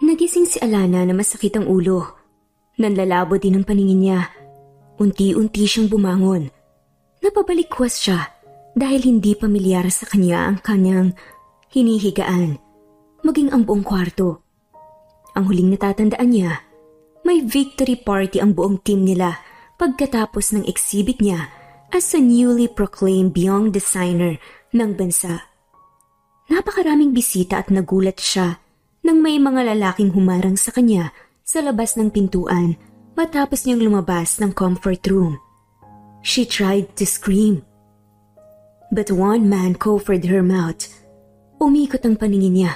Nagising si Alana na masakit ang ulo. Nanlalabo din ang paningin niya. Unti-unti siyang bumangon. Napabalikwas siya dahil hindi pamilyar sa kanya ang kanyang hinihigaan, maging ang buong kwarto. Ang huling natatandaan niya, may victory party ang buong team nila pagkatapos ng exhibit niya as a newly proclaimed young designer ng bansa. Napakaraming bisita at nagulat siya nang may mga lalaking humarang sa kanya sa labas ng pintuan matapos niyang lumabas ng comfort room. She tried to scream, but one man covered her mouth. Umikot ang paningin niya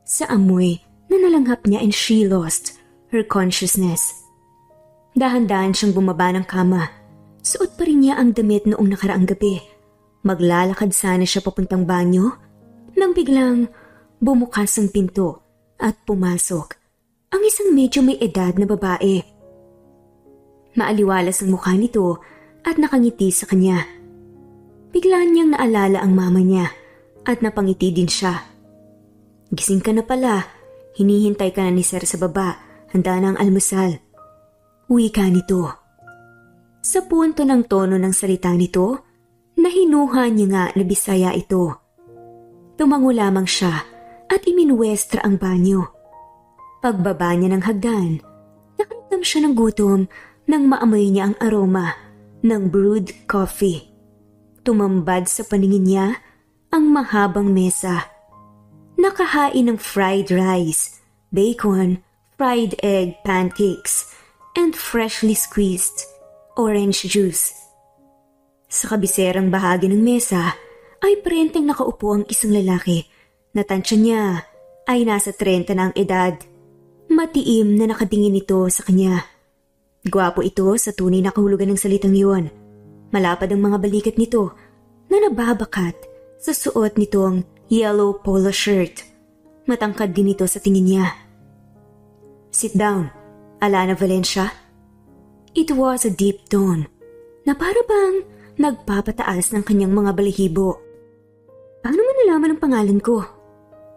sa amoy na nalanghap niya and she lost her consciousness. Dahan-dahan siyang bumaba ng kama. Suot pa rin niya ang damit noong nakaraang gabi. Maglalakad sana siya papuntang banyo nang biglang bumukas ang pinto at pumasok ang isang medyo may edad na babae. Maaliwalas ang mukha nito at nakangiti sa kanya. Biglaan niyang naalala ang mama niya at napangiti din siya. Gising ka na pala, hinihintay ka na ni Sir sa baba, handa na ang almusal. Uwi ka nito. Sa punto ng tono ng salita nito, nahinuha niya nga na Bisaya ito. Tumango lamang siya at iminuwestra ang banyo. Pagbaba niya ng hagdan, nakaramdam siya ng gutom nang maamoy niya ang aroma ng brewed coffee. Tumambad sa paningin niya ang mahabang mesa. Nakahain ng fried rice, bacon, fried egg pancakes, and freshly squeezed orange juice. Sa kabiserang bahagi ng mesa ay prenteng nakaupo ang isang lalaki na tansya niya ay nasa 30 na ang edad. Matiim na nakatingin ito sa kanya. Gwapo ito sa tunay na kahulugan ng salitang iyon. Malapad ang mga balikat nito na nababakat sa suot nitong yellow polo shirt. Matangkad din ito sa tingin niya. Sit down, Alana Valencia. It was a deep tone na para bang nagpapataas ng kanyang mga balahibo. Paano mo nalaman ang pangalan ko?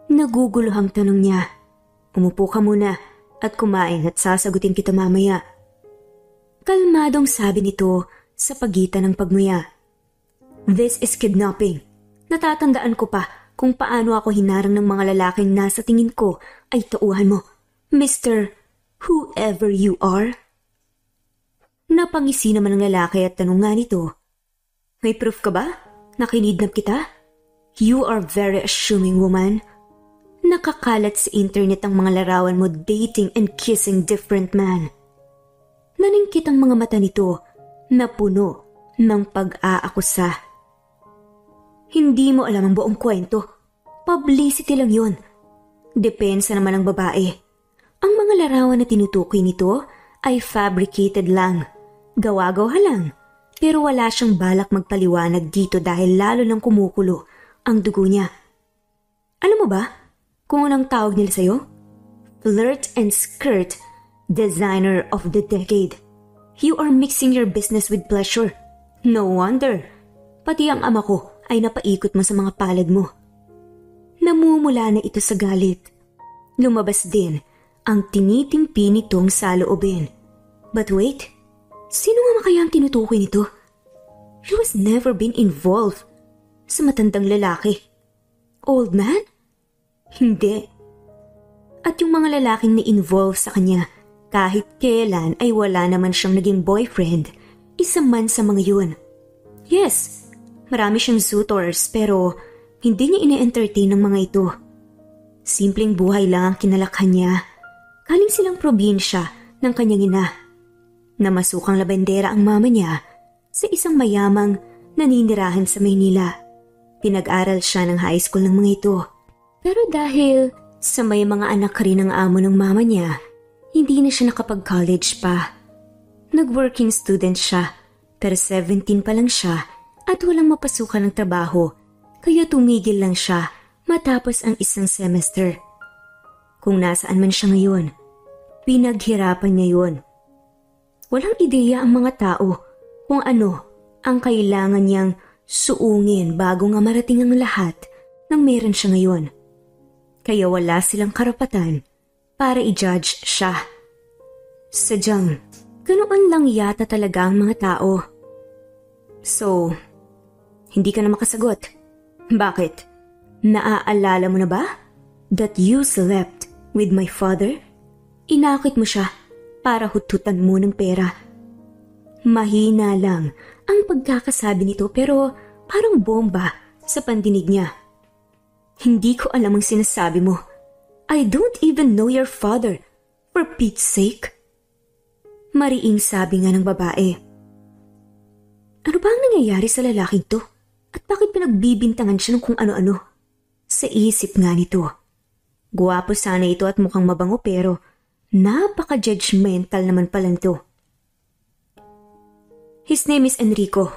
Naguguluhang tanong niya. Umupo ka muna at kumain at sasagutin kita mamaya. Kalmadong sabi nito sa pagitan ng pagmuya. This is kidnapping. Natatandaan ko pa kung paano ako hinarang ng mga lalaking nasa tingin ko ay tauhan mo, Mr. Whoever you are. Napangisi naman ng lalaki at tanong nga nito, may proof ka ba? Nakinidnap kita? You are very assuming woman. Nakakalat sa internet ang mga larawan mo dating and kissing different man. Naningkit ang mga mata nito na puno ng pag-aakusa. Hindi mo alam ang buong kwento. Publicity lang yun. Depensa naman ng babae. Ang mga larawan na tinutukoy nito ay fabricated lang. Gawa-gawa lang. Pero wala siyang balak magpaliwanag dito dahil lalo nang kumukulo ang dugo niya. Alam mo ba kung anong tawag nila sa'yo? Flirt and skirt designer of the decade. You are mixing your business with pleasure. No wonder. Pati ang ama ko ay napaikot mo sa mga palad mo. Namumula na ito sa galit. Lumabas din ang tinitimpi nitong saloobin. But wait, sino nga kaya ang tinutukoy nito? He was never been involved sa matandang lalaki. Old man? Hindi. At yung mga lalaking na-involve sa kanya, kahit kailan ay wala naman siyang naging boyfriend, isa man sa mga yun. Yes, marami siyang suitors pero hindi niya ine-entertain ng mga ito. Simpleng buhay lang ang kinalakhan niya. Galing silang probinsya ng kanyang ina. Namasukang labendera ang mama niya sa isang mayamang naninirahan sa Maynila. Pinag-aral siya ng high school ng mga ito. Pero dahil sa may mga anak rin ang amo ng mama niya, hindi na siya nakapag-college pa. Nag-working student siya, pero 17 pa lang siya at walang mapasukan ng trabaho, kaya tumigil lang siya matapos ang isang semester. Kung nasaan man siya ngayon, pinaghirapan niya yun. Walang ideya ang mga tao kung ano ang kailangan niyang suungin bago nga marating ang lahat ng meron siya ngayon. Kaya wala silang karapatan para i-judge siya. Sadyang, ganoon lang yata talaga ang mga tao. So, hindi ka na makasagot. Bakit? Naaalala mo na ba that you slept with my father? Inakit mo siya para hututan mo ng pera. Mahina lang ang pagkakasabi nito pero parang bomba sa pandinig niya. Hindi ko alam ang sinasabi mo. I don't even know your father, for Pete's sake. Mariing sabi nga ng babae. Ano ba ang nangyayari sa lalaking to? At bakit pinagbibintangan siya ng kung ano-ano? Sa isip nga nito. Guwapo sana ito at mukhang mabango pero napaka-judgmental naman pala nito. His name is Enrico.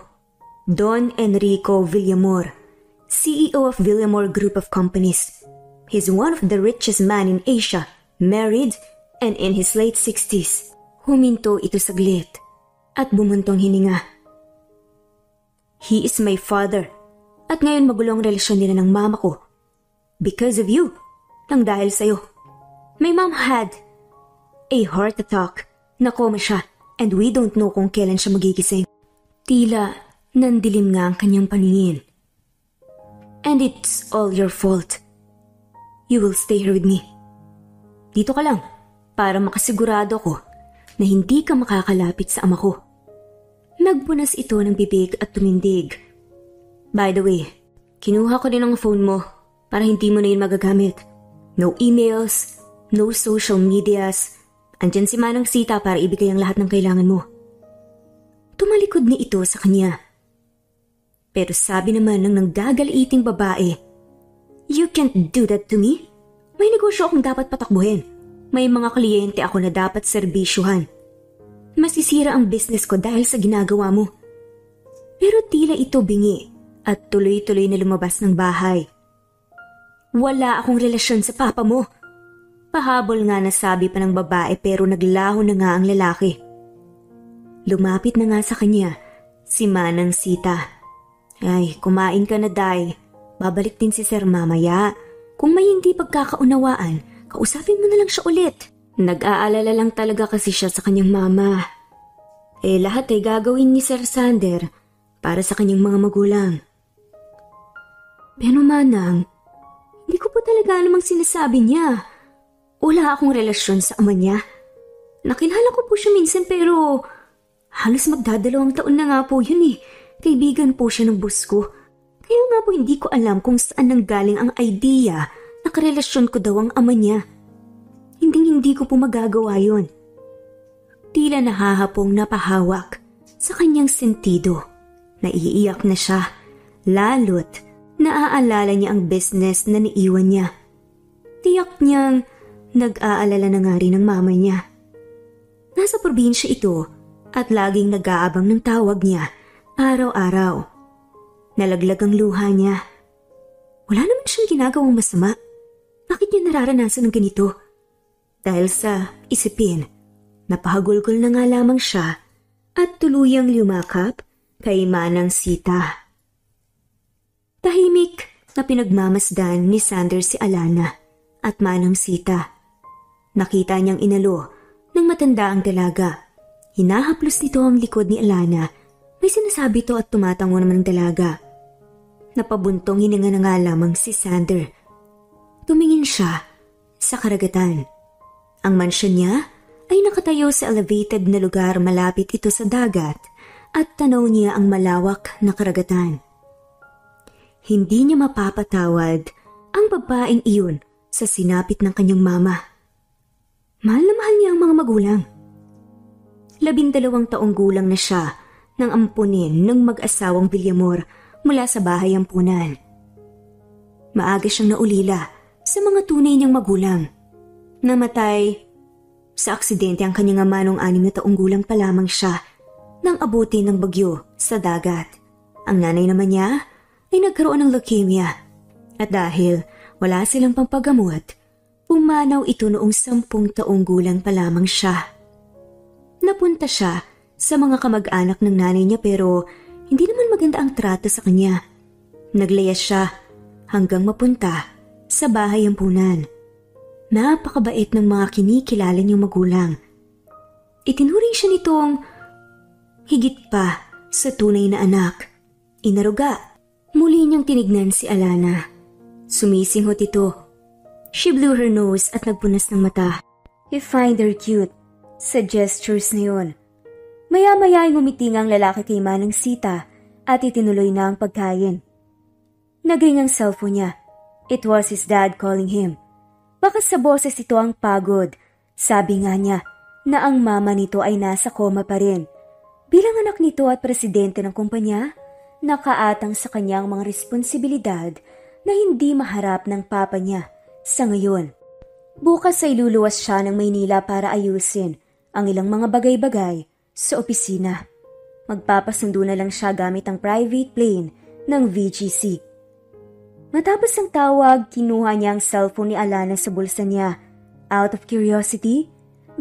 Don Enrico Villamor, CEO of Villamor Group of Companies. He's one of the richest man in Asia, married and in his late 60s. Huminto ito saglit at bumuntong hininga. He is my father at ngayon magulo ang relasyon nila ng mama ko. Because of you, nang dahil sa'yo. My mom had a heart attack, nakoma siya and we don't know kung kailan siya magigising. Tila nandilim nga ang kanyang paningin. And it's all your fault. You will stay here with me. Dito ka lang para makasigurado ko na hindi ka makakalapit sa ama ko. Nagbunas ito ng bibig at tumindig. By the way, kinuha ko din ang phone mo para hindi mo na yun magagamit. No emails, no social medias. Andyan si Manang Sita para ibigay ang lahat ng kailangan mo. Tumalikod ni ito sa kanya. Pero sabi naman ng nanggagaliiting babae, You can't do that to me. May negosyo akong dapat patakbuhin. May mga kliyente ako na dapat serbisyuhan. Masisira ang business ko dahil sa ginagawa mo. Pero tila ito bingi at tuloy-tuloy na lumabas ng bahay. Wala akong relasyon sa papa mo. Pahabol nga na sabi pa ng babae pero naglaho na nga ang lalaki. Lumapit na nga sa kanya si Manang Sita. Ay, kumain ka na, Day. Babalik din si Sir mamaya. Kung may hindi pagkakaunawaan, kausapin mo na lang siya ulit. Nag-aalala lang talaga kasi siya sa kanyang mama. Lahat ay gagawin ni Sir Sander para sa kanyang mga magulang. Pero Manang, hindi ko po talaga namang sinasabi niya. Wala akong relasyon sa ama niya. Nakilala ko po siya minsan pero halos magdadalawang taon na nga po yun eh. Kaibigan po siya ng boss ko. Kaya nga po hindi ko alam kung saan nanggaling ang idea na karelasyon ko daw ang ama niya. Hindi ko po magagawa yun. Tila nahahapong napahawak sa kanyang sentido. Naiiyak na siya, lalo't naaalala niya ang business na naiwan niya. Tiyak niyang nag-aalala na nga rin ang mama niya. Nasa probinsya ito at laging nag-aabang ng tawag niya araw-araw. Nalaglag ang luha niya. Wala naman siyang ginagawang masama. Bakit niya nararanasan ng ganito? Dahil sa isipin, napahagulgol na nga lamang siya at tuluyang lumakap kay Manang Sita. Tahimik na pinagmamasdan ni Sander si Alana at Manang Sita. Nakita niyang inalo ng matanda ang dalaga. Hinahaplos nito ang likod ni Alana. May sinasabi to at tumatango naman ng dalaga. Napabuntong hininga na nga lamang si Sander. Tumingin siya sa karagatan. Ang mansyon niya ay nakatayo sa elevated na lugar malapit ito sa dagat at tanaw niya ang malawak na karagatan. Hindi niya mapapatawad ang babaeng iyon sa sinapit ng kanyang mama. Mahal na mahal niya ang mga magulang. 12 taong gulang na siya nang ampunin ng mag-asawang Villamor mula sa bahay ampunan. Maaga siyang naulila sa mga tunay niyang magulang. Namatay sa aksidente ang kanyang ama nung 6 na taong gulang pa lamang siya nang abutin ng bagyo sa dagat. Ang nanay naman niya ay nagkaroon ng leukemia at dahil wala silang pampagamot, pumanaw ito noong 10 taong gulang pa lamang siya. Napunta siya sa mga kamag-anak ng nanay niya pero hindi naman maganda ang trato sa kanya. Naglayas siya hanggang mapunta sa bahay ampunan. Napakabait ng mga kinikilala niyang magulang. Itinuring siya nitong higit pa sa tunay na anak. Inaruga. Muli niyang tinignan si Alana. Sumisinghot ito. She blew her nose at nagpunas ng mata. He find her cute sa gestures na yun. Maya-maya ay ngumiti ang lalaki kay Manang Sita at itinuloy na ang pagkain. Nagring ang cellphone niya. It was his dad calling him. Baka sa boses ito ang pagod. Sabi nga niya na ang mama nito ay nasa koma pa rin. Bilang anak nito at presidente ng kumpanya, nakaatang sa kanyang mga responsibilidad na hindi maharap ng papa niya sa ngayon. Bukas ay luluwas siya ng Maynila para ayusin ang ilang mga bagay-bagay sa opisina. Magpapasundo na lang siya gamit ang private plane ng VGC. Matapos ang tawag, kinuha niya ang cellphone ni Alana sa bulsa niya. Out of curiosity,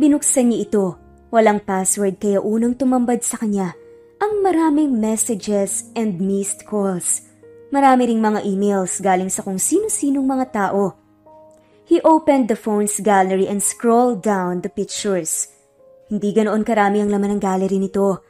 binuksan niya ito. Walang password kaya unang tumambad sa kanya ang maraming messages and missed calls. Marami ring mga emails galing sa kung sino-sinong mga tao. He opened the phone's gallery and scrolled down the pictures. Hindi ganoon karami ang laman ng gallery nito.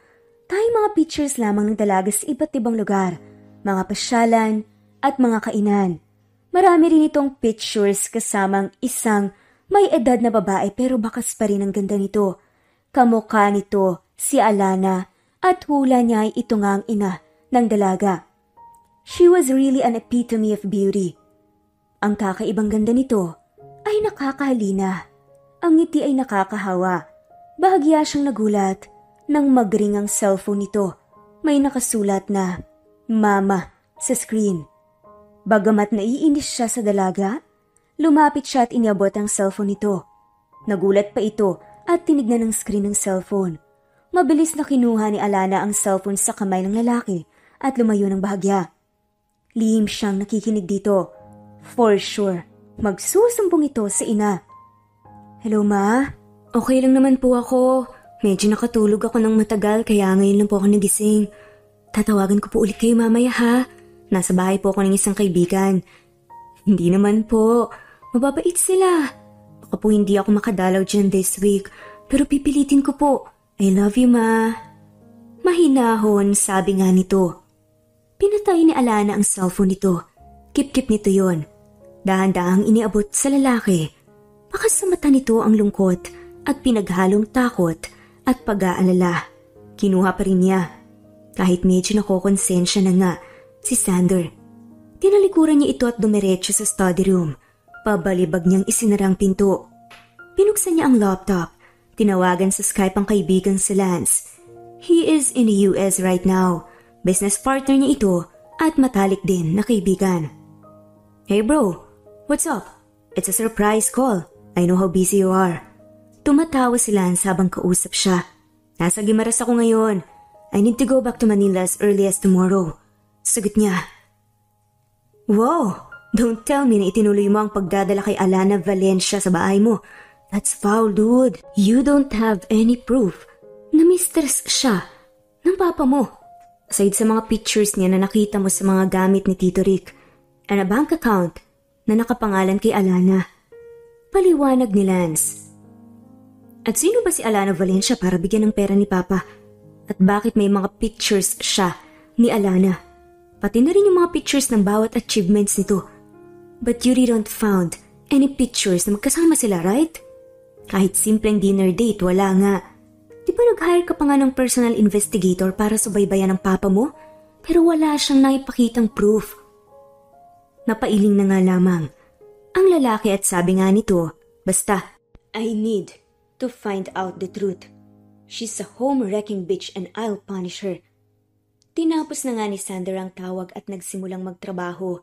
Tayong mga pictures lamang ng dalaga sa iba't ibang lugar, mga pasyalan at mga kainan. Marami rin itong pictures kasamang isang may edad na babae pero bakas pa rin ang ganda nito. Kamukha nito si Alana at hula niya ay ito nga ang ina ng dalaga. She was really an epitome of beauty. Ang kakaibang ganda nito ay nakakahalina. Ang ngiti ay nakakahawa. Bahagya siyang nagulat nang magring ang cellphone nito. May nakasulat na Mama sa screen. Bagamat naiinis siya sa dalaga, lumapit siya at iniabot ang cellphone nito. Nagulat pa ito at tinignan ang screen ng cellphone. Mabilis na kinuha ni Alana ang cellphone sa kamay ng lalaki at lumayo ng bahagya. Lihim siyang nakikinig dito. For sure, magsusumbong ito sa ina. Hello ma, okay lang naman po ako. Medyo nakatulog ako ng matagal kaya ngayon lang po ako nagising. Tatawagan ko po ulit kayo mamaya ha. Nasa bahay po ako ng isang kaibigan. Hindi naman po. Mababait sila. Baka po hindi ako makadalaw dyan this week. Pero pipilitin ko po. I love you, ma. Mahinahon, sabi nga nito. Pinatay ni Alana ang cellphone nito. Kip-kip nito yon. Dahan-dahang iniabot sa lalaki. Baka sa mata nito ang lungkot at pinaghalong takot at pag-aalala. Kinuha pa rin niya. Kahit medyo nakokonsensya na nga si Sander. Tinalikuran niya ito at dumiretso sa study room. Pabalibag niyang isinarang pinto. Pinuksan niya ang laptop. Tinawagan sa Skype ang kaibigan si Lance. He is in the US right now. Business partner niya ito at matalik din na kaibigan. Hey bro, what's up? It's a surprise call. I know how busy you are. Tumatawa si Lance habang kausap siya. Nasa Gimaras ako ngayon. I need to go back to Manila as early as tomorrow. Sagot niya. Wow! Don't tell me na itinuloy mo ang pagdadala kay Alana Valencia sa bahay mo. That's foul, dude. You don't have any proof na mistress siya ng papa mo. Aside sa mga pictures niya na nakita mo sa mga gamit ni Tito Rick and a bank account na nakapangalan kay Alana. Paliwanag ni Lance. At sino ba si Alana Valencia para bigyan ng pera ni Papa? At bakit may mga pictures siya ni Alana? Pati na rin yung mga pictures ng bawat achievements nito. But you don't found any pictures na magkasama sila, right? Kahit simpleng dinner date, wala nga. Di ba nag-hire ka pa nga ng personal investigator para subaybayan ng papa mo? Pero wala siyang naipakitang proof. Napailing na nga lamang ang lalaki at sabi nga nito, basta, I need to find out the truth. She's a home-wrecking bitch and I'll punish her. Tinapos na nga ni Sander ang tawag at nagsimulang magtrabaho.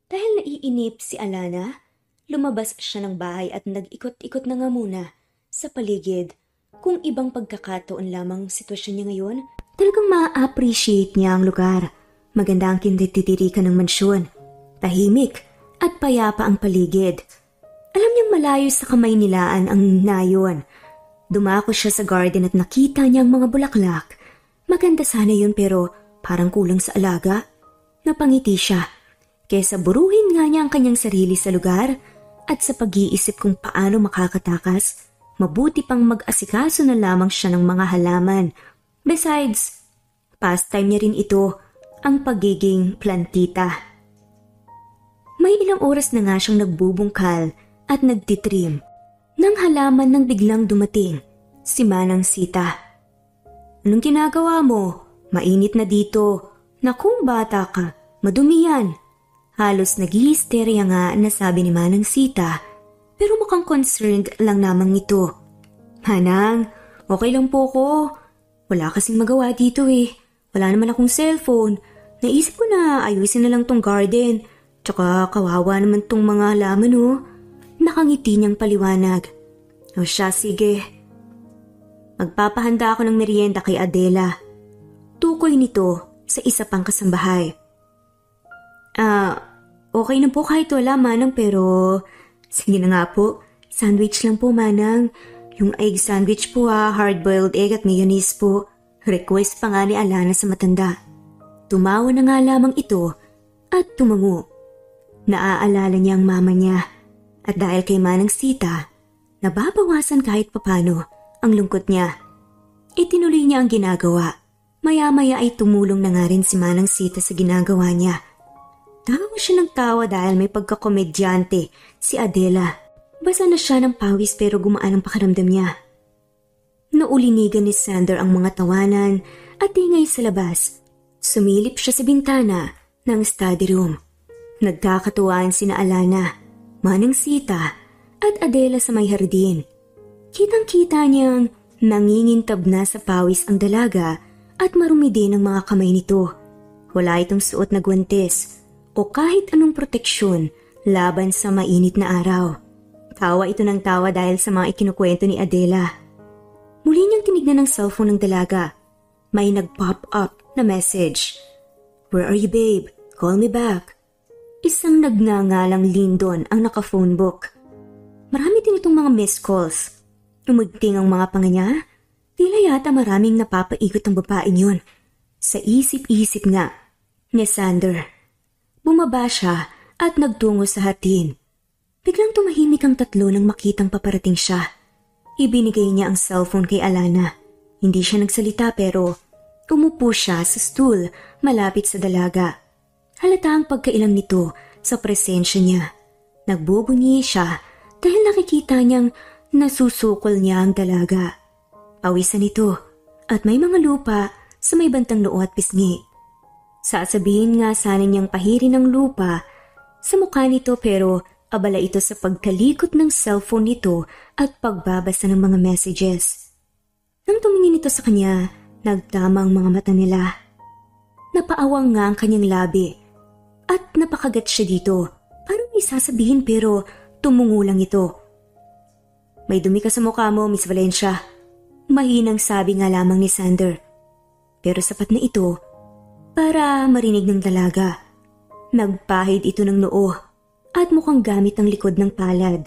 Dahil naiinip si Alana, lumabas siya ng bahay at nag-ikot-ikot na nga muna sa paligid. Kung ibang pagkakataon lamang ang sitwasyon niya ngayon, talagang ma-appreciate niya ang lugar. Maganda ang kinititirikan ng mansyon. Tahimik at payapa ang paligid. Alam niyang malayo sa kamay nilaan ang nayon. Dumako siya sa garden at nakita niya ang mga bulaklak. Maganda sana yun pero parang kulang sa alaga. Napangiti siya. Kesa buruhin nga niya ang kanyang sarili sa lugar, At sa pag-iisip kung paano makakatakas, mabuti pang mag-asikaso na lamang siya ng mga halaman. Besides, pastime niya rin ito, ang pagiging plantita. May ilang oras na nga siyang nagbubungkal at nagtitrim ng halaman nang biglang dumating si Manang Sita. "Anong ginagawa mo? Mainit na dito. Naku, bata ka, madumi yan." Halos nag-histeria nga na sabi ni Manang Sita, pero mukhang concerned lang namang ito. "Manang, okay lang po ko. Wala kasing magawa dito eh. Wala naman akong cellphone. Naisip ko na ayusin na lang tong garden. Tsaka kawawa naman tong mga halaman oh." Nakangiti niyang paliwanag. "O siya, sige. Magpapahanda ako ng merienda kay Adela." Tukoy nito sa isa pang kasambahay. Okay na po kahit wala, Manang, pero sige na nga po. Sandwich lang po, Manang. Yung egg sandwich po hard-boiled egg at mayonnaise po. Request pa nga ni Alana sa matanda. Tumawa na nga lamang ito at tumango. Naaalala niya ang mama niya at dahil kay Manang Sita, nababawasan kahit papano ang lungkot niya. Itinuloy niya ang ginagawa. Maya-maya ay tumulong na nga rin si Manang Sita sa ginagawa niya. Tawa siya ng tawa dahil may pagkakomedyante si Adela. Basa na siya ng pawis pero gumaan ang pakiramdam niya. Naulinigan ni Sander ang mga tawanan at ingay sa labas. Sumilip siya sa bintana ng study room. Nagkakatuwaan sina Alana, Manang Sita at Adela sa may hardin. Kitang-kita niyang nangingintab na sa pawis ang dalaga at marumi din ang mga kamay nito. Wala itong suot na guwantes o kahit anong proteksyon laban sa mainit na araw. Tawa ito ng tawa dahil sa mga ikinukwento ni Adela. Muli niyang tinignan ng cellphone ng dalaga. May nag-pop up na message. "Where are you, babe? Call me back." Isang nagngangalang Lindon ang naka-phone book. Marami din itong mga missed calls. Umugting ang mga panga niya. Tila yata maraming napapaikot ang babaeng yun. Sa isip-isip nga ni Sander. Bumaba siya at nagtungo sa hatin. Biglang tumahimik ang tatlo nang makitang paparating siya. Ibinigay niya ang cellphone kay Alana. Hindi siya nagsalita pero umupo siya sa stool malapit sa dalaga. Halata ang pagkailang nito sa presensya niya. Nagbubunyi siya dahil nakikita niyang nasusukol niya ang dalaga. Pawisan ito at may mga lupa sa may bantang noo at pisngi. Sasabihin nga sana niyang pahirin ng lupa sa mukha nito pero abala ito sa pagkalikot ng cellphone nito at pagbabasa ng mga messages. Nang tumingin ito sa kanya, nagtama ang mga mata nila. Napaawang nga ang kanyang labi at napakagat siya dito. Parang may sasabihin pero tumungo lang ito. "May dumi ka sa mukha mo, Miss Valencia." Mahinang sabi nga lamang ni Sander. Pero sapat na ito para marinig ng dalaga. Nagpahid ito ng noo at mukhang gamit ang likod ng palad.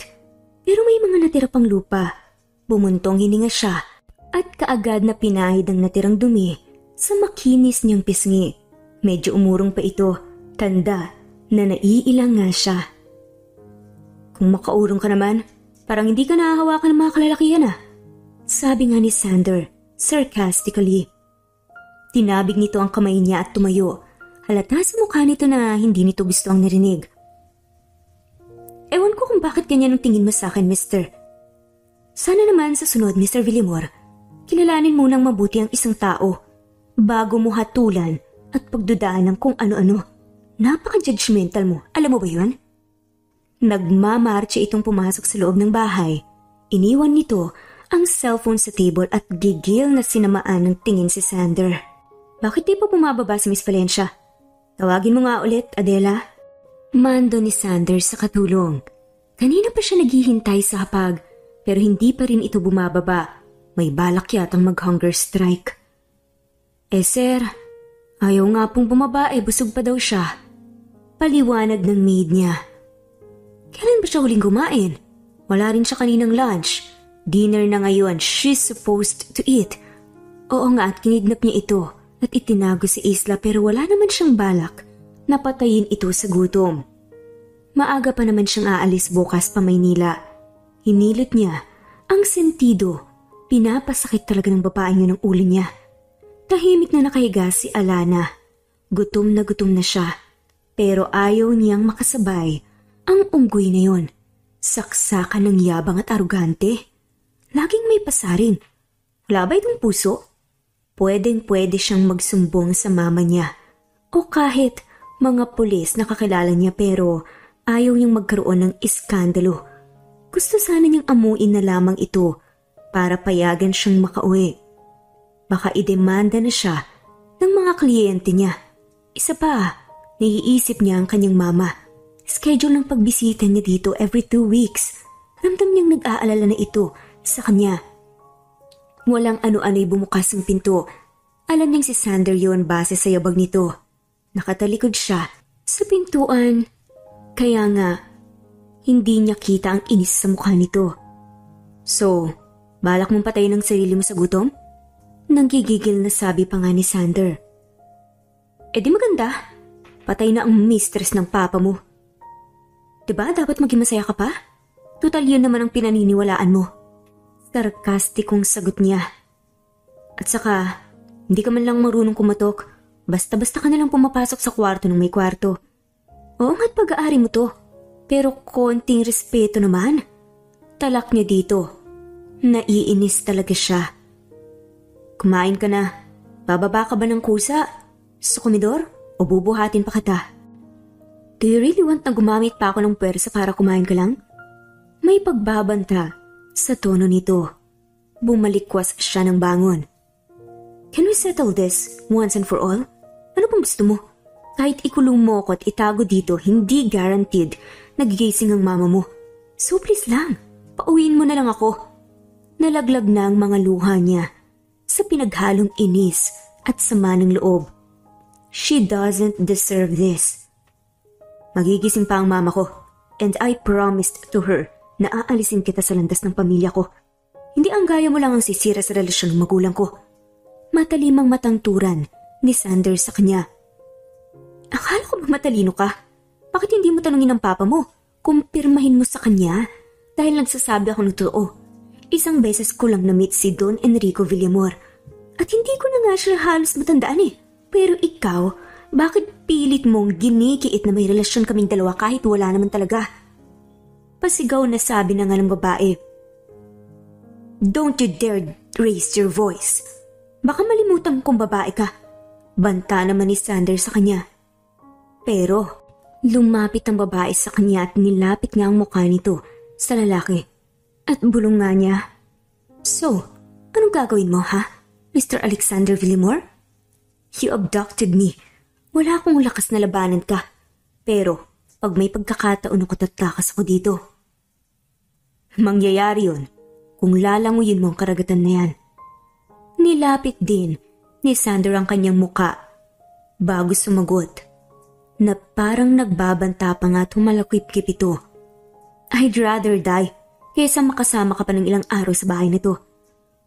Pero may mga natira pang lupa. Bumuntong hininga siya at kaagad na pinahid ang natirang dumi sa makinis niyang pisngi. Medyo umurong pa ito, tanda na naiilang nga siya. "Kung makaurong ka naman, parang hindi ka nahahawakan ng mga kalalakihan sabi nga ni Sander, sarcastically. Tinabig nito ang kamay niya at tumayo. Halata sa mukha nito na hindi nito gusto ang narinig. "Ewan ko kung bakit ganyan ang tingin mo sa akin, mister. Sana naman sa sunod, Mr. Villamor, kilalanin mo nang mabuti ang isang tao bago mo hatulan at pagdudaan ng kung ano-ano. Napaka-judgmental mo, alam mo ba yun?" Nagmamarcha itong pumasok sa loob ng bahay. Iniwan nito ang cellphone sa table at gigil na sinamaan ng tingin si Sander. "Bakit di pa bumababa si Miss Valencia? Tawagin mo nga ulit, Adela." Mando ni Sander sa katulong. Kanina pa siya naghihintay sa hapag pero hindi pa rin ito bumababa. May balak yatang mag-hunger strike. Sir, ayaw nga pong bumaba busog pa daw siya." Paliwanag ng maid niya. Kailan ba siya huling kumain? Wala rin siya kaninang lunch. Dinner na ngayon, she's supposed to eat. Oo nga at kinidnap niya ito at itinago sa isla pero wala naman siyang balak na patayin ito sa gutom. Maaga pa naman siyang aalis bukas pa Maynila. Hinilot niya ang sentido. Pinapasakit talaga ng babaeng yun ang ulo niya. Tahimik na nakahiga si Alana. Gutom na siya. Pero ayaw niyang makasabay ang unggoy na yun. Saksakan ng yabang at arugante. Laging may pasarin. Wala ba itong puso? Pwedeng-pwede siyang magsumbong sa mama niya. O kahit mga pulis na kakilala niya pero ayaw niyang magkaroon ng iskandalo. Gusto sana niyang amuin na lamang ito para payagan siyang makauwi. Baka idemanda na siya ng mga kliyente niya. Isa pa, naiisip niya ang kanyang mama. Schedule ng pagbisita niya dito every 2 weeks. Ramdam niyang nag-aalala na ito sa kanya. Walang ano-ano'y bumukas ang pinto. Alam niyang si Sander yun base sa yabag nito. Nakatalikod siya sa pintuan. Kaya nga, hindi niya kita ang inis sa mukha nito. So, balak mong patayin ang sarili mo sa gutom? Nanggigigil na sabi pa nga ni Sander. Di maganda. Patay na ang mistress ng papa mo. Diba dapat maging masaya ka pa? Total yun naman ang pinaniniwalaan mo. Sarkastikong sagot niya. At saka, hindi ka man lang marunong kumatok. Basta-basta ka nalang pumapasok sa kwarto ng may kwarto. Oo nga't pag-aari mo to. Pero konting respeto naman. Talak niya dito. Naiinis talaga siya. Kumain ka na. Bababa ka ba ng kusa? Sa komedor? O bubuhatin pa kita? Do you really want na gumamit pa ako ng pwersa para kumain ka lang? May pagbabanta sa tono nito. Bumalikwas siya ng bangon. Can we settle this once and for all? Ano pang gusto mo? Kahit ikulong mo ako at itago dito, hindi guaranteed nagigising ang mama mo. So please lang, pauwiin mo na lang ako. Nalaglag na ang mga luha niya sa pinaghalong inis at sama ng loob. She doesn't deserve this. Magigising pa ang mama ko and I promised to her na aalisin kita sa landas ng pamilya ko. Hindi ang gaya mo lang ang sisira sa relasyon ng magulang ko. Matalimang matangturan ni Sander sa kanya. Akala ko ba matalino ka? Bakit hindi mo tanungin ang papa mo? Kumpirmahin mo sa kanya dahil nagsasabi ako ng totoo. Isang beses ko lang na-meet si Don Enrico Villamor at hindi ko na nga siya halos matandaan eh. Pero ikaw, bakit pilit mong ginikiit na may relasyon kaming dalawa kahit wala naman talaga? Pasigaw na sabi na nga ng babae. Don't you dare raise your voice. Baka malimutan kong babae ka. Banta naman ni Sander sa kanya. Pero lumapit ang babae sa kanya at nilapit nga ang mukha nito sa lalaki. At bulong nga niya. So, anong gagawin mo ha, Mr. Alexander Villamor? You abducted me. Wala akong lakas na labanan ka. Pero pag may pagkakataon ako tatakas ako dito. Mangyayari yun kung lalanguyin mo ang karagatan na yan. Nilapit din ni Sander ang kanyang muka bago sumagot. Na parang nagbabanta pa nga tumalakip-kip ito. I'd rather die kaysa makasama ka pa ng ilang araw sa bahay nito.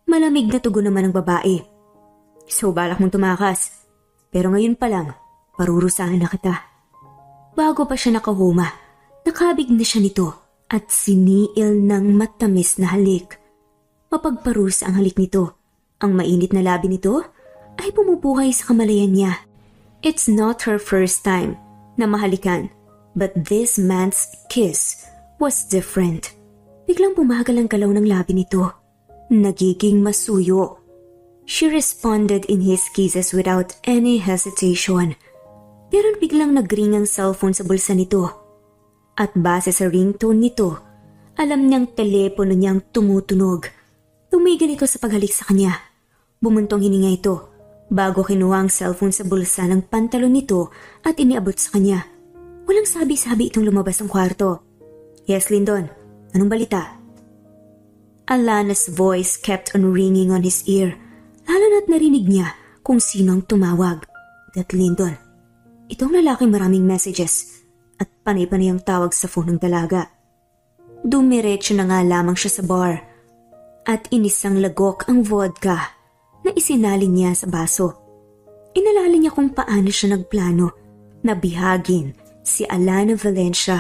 Malamig na tugon naman ng babae. So balak mong tumakas. Pero ngayon pa lang, parurusahan na kita. Bago pa siya nakahuma, nakabig na siya nito at siniil ng matamis na halik. Mapagparusa ang halik nito. Ang mainit na labi nito ay pumupuhay sa kamalayan niya. It's not her first time na mahalikan, but this man's kiss was different. Biglang bumagal ang galaw ng labi nito. Nagiging masuyo. She responded in his kisses without any hesitation. Pero biglang nagring ang cellphone sa bulsa nito. At base sa ringtone nito, alam niyang telepono niyang tumutunog. Tumigil ito sa paghalik sa kanya. Bumuntong hininga ito bago kinuha ang cellphone sa bulsa ng pantalon nito at iniabot sa kanya. Walang sabi-sabi itong lumabas ng kwarto. Yes, Lyndon. Anong balita? Alana's voice kept on ringing on his ear. Lalo na't narinig niya kung sino ang tumawag. That Lyndon. Itong lalaking maraming messages at panay-panay ang tawag sa phone ng dalaga. Dumiretso na nga lamang siya sa bar at inisang lagok ang vodka na isinalin niya sa baso. Inalala niya kung paano siya nagplano na bihagin si Alana Valencia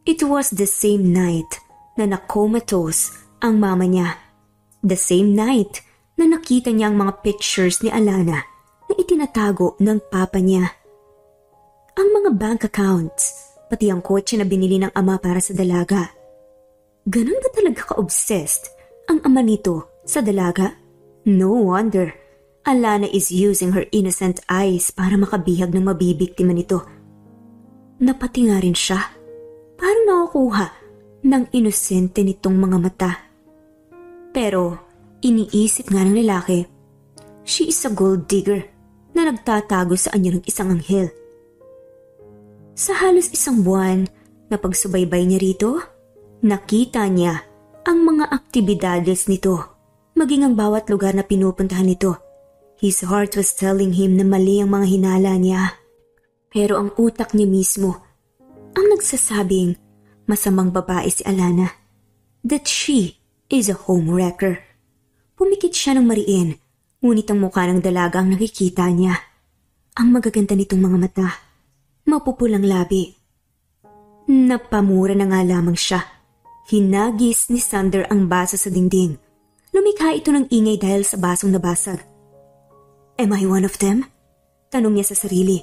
It was the same night na na-comatose ang mama niya. The same night na nakita niya ang mga pictures ni Alana na itinatago ng papa niya. Ang mga bank accounts, pati ang kotse na binili ng ama para sa dalaga. Ganun ba talaga ka-obsessed ang ama nito sa dalaga? No wonder Alana is using her innocent eyes para makabihag ng mabibiktima nito. Napati nga rin siya. Parang nakukuha ng inosente nitong mga mata. Pero iniisip nga ng lalaki, she is a gold digger na nagtatago sa anyo ng isang anghel. Sa halos isang buwan na pagsubaybay niya rito, nakita niya ang mga aktibidades nito, maging ang bawat lugar na pinupuntahan nito. His heart was telling him na mali ang mga hinala niya. Pero ang utak niya mismo ang nagsasabing masamang babae si Alana. That she is a homewrecker. Pumikit siya ng mariin, ngunit ang mukha ng dalaga ang nakikita niya. Ang magaganda nitong mga mata, mapupulang labi. Napamura na nga lamang siya. Hinagis ni Sander ang baso sa dingding. Lumikha ito ng ingay dahil sa basong nabasag. Am I one of them? Tanong niya sa sarili.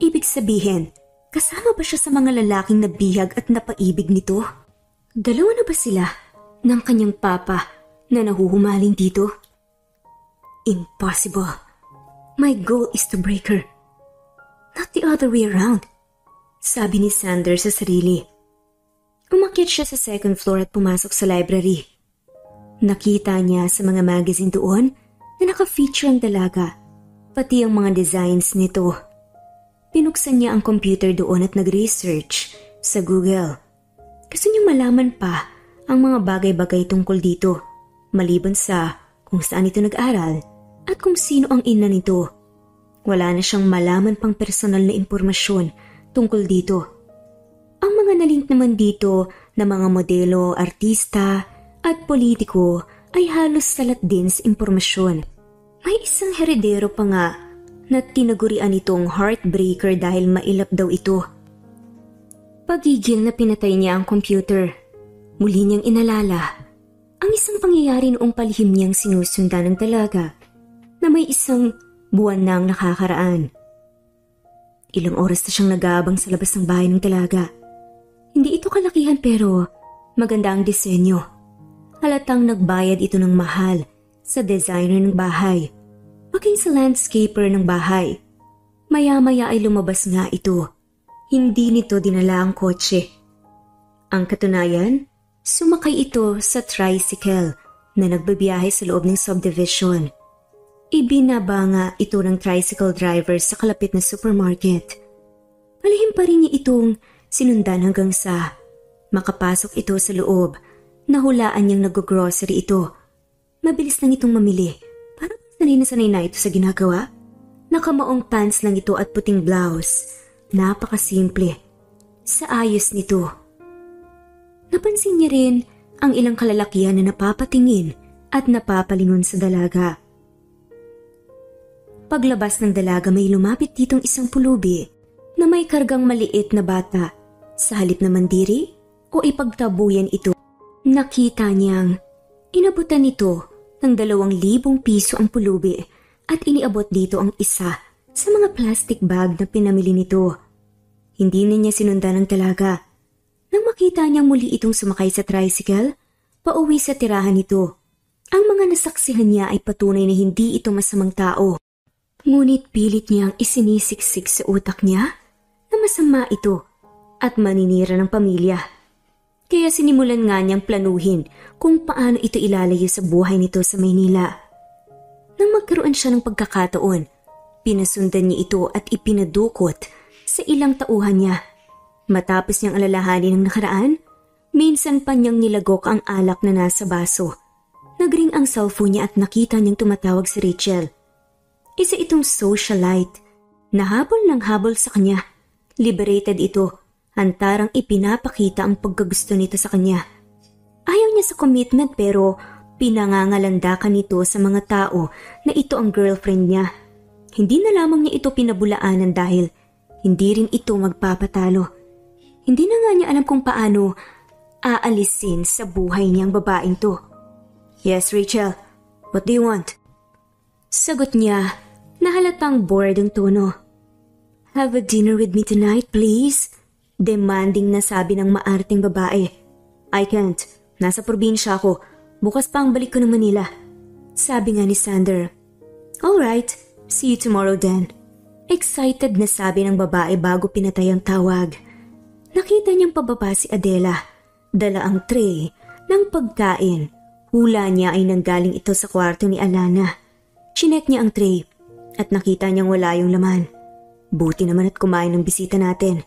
Ibig sabihin, kasama ba siya sa mga lalaking nabihag at napaibig nito? Dalawa na ba sila ng kanyang papa na nahuhumaling dito? Impossible. My goal is to break her. Not the other way around, sabi ni Sander sa sarili. Umakyat siya sa second floor at pumasok sa library. Nakita niya sa mga magazine doon na naka-feature ang dalaga, pati ang mga designs nito. Pinuksan niya ang computer doon at nag-research sa Google. Gusto niyang malaman pa ang mga bagay-bagay tungkol dito, maliban sa kung saan ito nag-aral at kung sino ang ina nito. Wala na siyang malaman pang personal na impormasyon tungkol dito. Ang mga nalink naman dito na mga modelo, artista at politiko ay halos salat din sa impormasyon. May isang heredero pa nga na tinagurian itong heartbreaker dahil mailap daw ito. Pagigil na pinatay niya ang computer. Muli niyang inalala ang isang pangyayari noong palihim niyang sinusundan ng dalaga na may isang buwan nang nakakaraan. Ilang oras na siyang nag-aabang sa labas ng bahay ng dalaga. Hindi ito kalakihan pero maganda ang disenyo. Halatang nagbayad ito ng mahal sa designer ng bahay, maging sa landscaper ng bahay. Maya-maya ay lumabas nga ito. Hindi nito dinala ang kotse. Ang katunayan, sumakay ito sa tricycle na nagbabiyahe sa loob ng subdivision. Ibinaba nga ito ng tricycle driver sa kalapit na supermarket. Palihim pa rin niya itong sinundan hanggang sa makapasok ito sa loob. Nahulaan niyang nag-grocery ito. Mabilis lang itong mamili. Parang sanay na ito sa ginagawa. Nakamaong pants lang ito at puting blouse. Napakasimple. Sa ayos nito. Napansin niya rin ang ilang kalalakihan na napapatingin at napapalingon sa dalaga. Paglabas ng dalaga may lumapit ditong isang pulubi na may kargang maliit na bata. Sa halip na mandiri o ipagtabuyan ito, nakita niyang inabutan nito ng 2,000 piso ang pulubi at iniabot dito ang isa sa mga plastic bag na pinamili nito. Hindi na niya sinundan ng dalaga. Nang makita niyang muli itong sumakay sa tricycle, pauwi sa tirahan nito. Ang mga nasaksihan niya ay patunay na hindi ito masamang tao. Ngunit pilit niyang isinisiksik sa utak niya na masama ito at maninira ng pamilya. Kaya sinimulan nga niyang planuhin kung paano ito ilalayo sa buhay nito sa Maynila. Nang magkaroon siya ng pagkakataon, pinasundan niya ito at ipinadukot sa ilang tauhan niya. Matapos niyang alalahanin ang nakaraan, minsan pa niyang nilagok ang alak na nasa baso. Nagring ang cellphone niya at nakita niyang tumatawag si Rachel. Isa itong socialite. Nahabol ng habol sa kanya. Liberated ito. Hantarang ipinapakita ang pagkagusto nito sa kanya. Ayaw niya sa commitment pero pinangangalandakan nito sa mga tao na ito ang girlfriend niya. Hindi na lamang niya ito pinabulaanan dahil hindi rin ito magpapatalo. Hindi na nga niya alam kung paano aalisin sa buhay niyang babaeng to. Yes, Rachel. What do you want? Sagot niya na halatang bored ang tono. Have a dinner with me tonight, please? Demanding na sabi ng maarting babae. I can't. Nasa probinsya ako. Bukas pa ang balik ko ng Manila. Sabi nga ni Sander. Alright, see you tomorrow then. Excited na sabi ng babae bago pinatay ang tawag. Nakita niyang pababa si Adela. Dala ang tray ng pagkain. Hula niya ay nanggaling ito sa kwarto ni Alana. Chinek niya ang tray at nakita niyang wala yung laman. Buti naman at kumain ng bisita natin.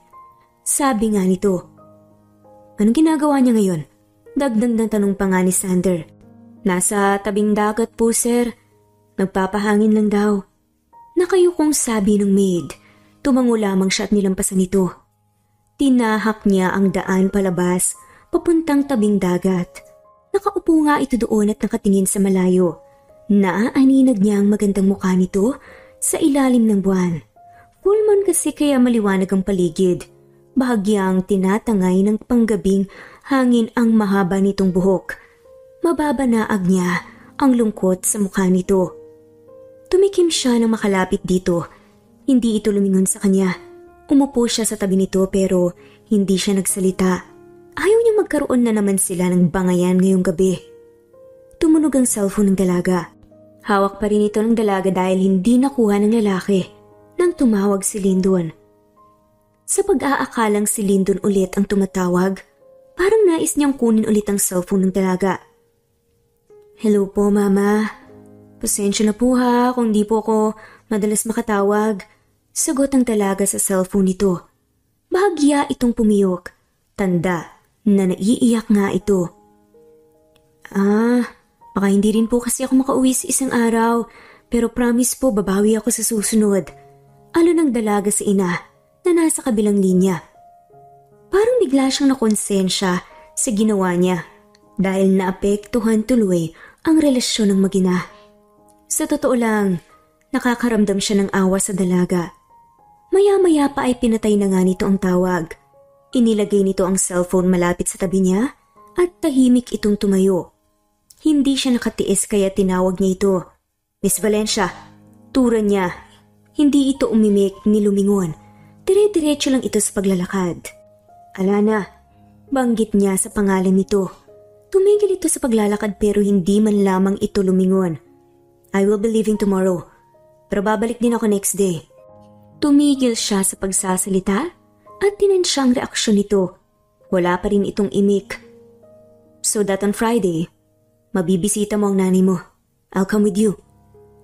Sabi nga nito. Anong ginagawa niya ngayon? Dagdag ng tanong pa nga ni Sander. Nasa tabing dagat po, sir. Nagpapahangin lang daw. Nakayukong sabi ng maid. Tumango lamang siya at nilampasan nito. Tinahak niya ang daan palabas, papuntang tabing dagat. Nakaupo nga ito doon at nakatingin sa malayo. Naaaninag niya ang magandang mukha nito sa ilalim ng buwan. Full moon kasi kaya maliwanag ang paligid. Bahagyang tinatangay ng panggabing hangin ang mahaba nitong buhok. Mababanaag niya ang lungkot sa mukha nito. Tumikim siya nang makalapit dito. Hindi ito lumingon sa kanya. Umupo siya sa tabi nito pero hindi siya nagsalita. Ayaw niyang magkaroon na naman sila ng bangayan ngayong gabi. Tumunog ang cellphone ng dalaga. Hawak pa rin ito ng dalaga dahil hindi nakuha ng lalaki nang tumawag si Lyndon. Sa pag-aakalang si Lyndon ulit ang tumatawag, parang nais niyang kunin ulit ang cellphone ng dalaga. Hello po, Mama. Pasensya na po ha kung di po ako madalas makatawag. Sagot ang dalaga sa cellphone nito. Bahagya itong pumiyok. Tanda na naiiyak nga ito. Baka hindi rin po kasi ako makauwi sa isang araw, pero promise po babawi ako sa susunod. Alon ng dalaga sa ina na nasa kabilang linya. Parang bigla siyang nakonsensya sa ginawa niya dahil naapektuhan tuloy ang relasyon ng mag-ina. Sa totoo lang, nakakaramdam siya ng awa sa dalaga. Maya-maya pa ay pinatay na nga nito ang tawag. Inilagay nito ang cellphone malapit sa tabi niya at tahimik itong tumayo. Hindi siya nakatiis kaya tinawag niya ito. Miss Valencia, turan niya. Hindi ito umimik ni lumingon. Dire-diretso lang ito sa paglalakad. Alana, banggit niya sa pangalan nito. Tumigil ito sa paglalakad pero hindi man lamang ito lumingon. I will be leaving tomorrow, pero babalik din ako next day. Tumigil siya sa pagsasalita at tinansya ang reaksyon nito. Wala pa rin itong imik. So that on Friday, mabibisita mo ang nanay mo. I'll come with you.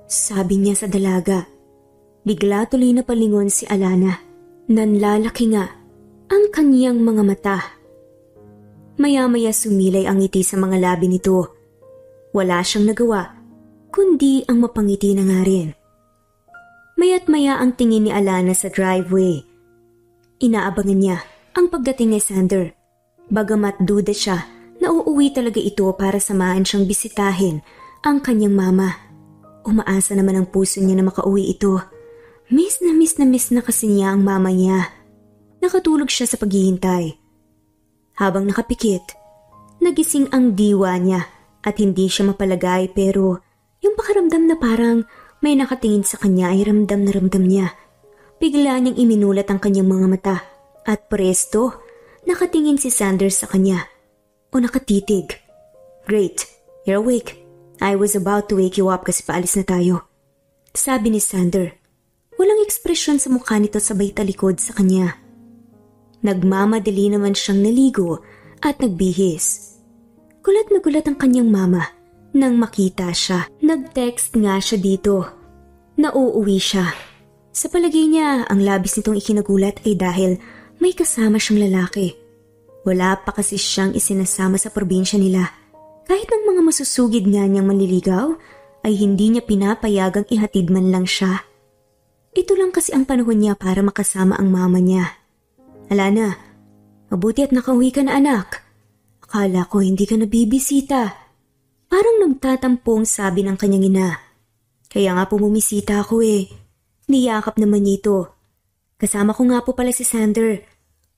Sabi niya sa dalaga. Bigla tuloy na palingon si Alana. Nanlalaki nga ang kanyang mga mata. Maya-maya sumilay ang ngiti sa mga labi nito. Wala siyang nagawa, kundi ang mapangiti na nga rin. Maya't maya ang tingin ni Alana sa driveway. Inaabangan niya ang pagdating ni Sander. Bagamat duda siya na uuwi talaga ito para samahan siyang bisitahin ang kanyang mama. Umaasa naman ang puso niya na makauwi ito. Miss na kasi niya ang mama niya. Nakatulog siya sa paghihintay. Habang nakapikit, nagising ang diwa niya at hindi siya mapalagay pero yung pakaramdam na parang may nakatingin sa kanya ay ramdam na ramdam niya. Bigla niyang iminulat ang kanyang mga mata at presto, nakatingin si Sanders sa kanya o nakatitig. Great, you're awake. I was about to wake you up kasi paalis na tayo. Sabi ni Sander. Walang ekspresyon sa mukha nito sabay talikod sa kanya. Nagmamadali naman siyang naligo at nagbihis. Gulat na gulat ang kanyang mama nang makita siya. Nag-text nga siya dito. Nauuwi siya. Sa palagay niya, ang labis nitong ikinagulat ay dahil may kasama siyang lalaki. Wala pa kasi siyang isinasama sa probinsya nila. Kahit ng mga masusugid nga niyang manliligaw, ay hindi niya pinapayagang ihatid man lang siya. Ito lang kasi ang panahon niya para makasama ang mama niya. Alana, mabuti at nakauwi ka na anak. Akala ko hindi ka nabibisita. Parang nagtatampong sabi ng kanyang ina. Kaya nga pumumisita ako eh. Niyakap naman niya ito. Kasama ko nga po pala si Sander.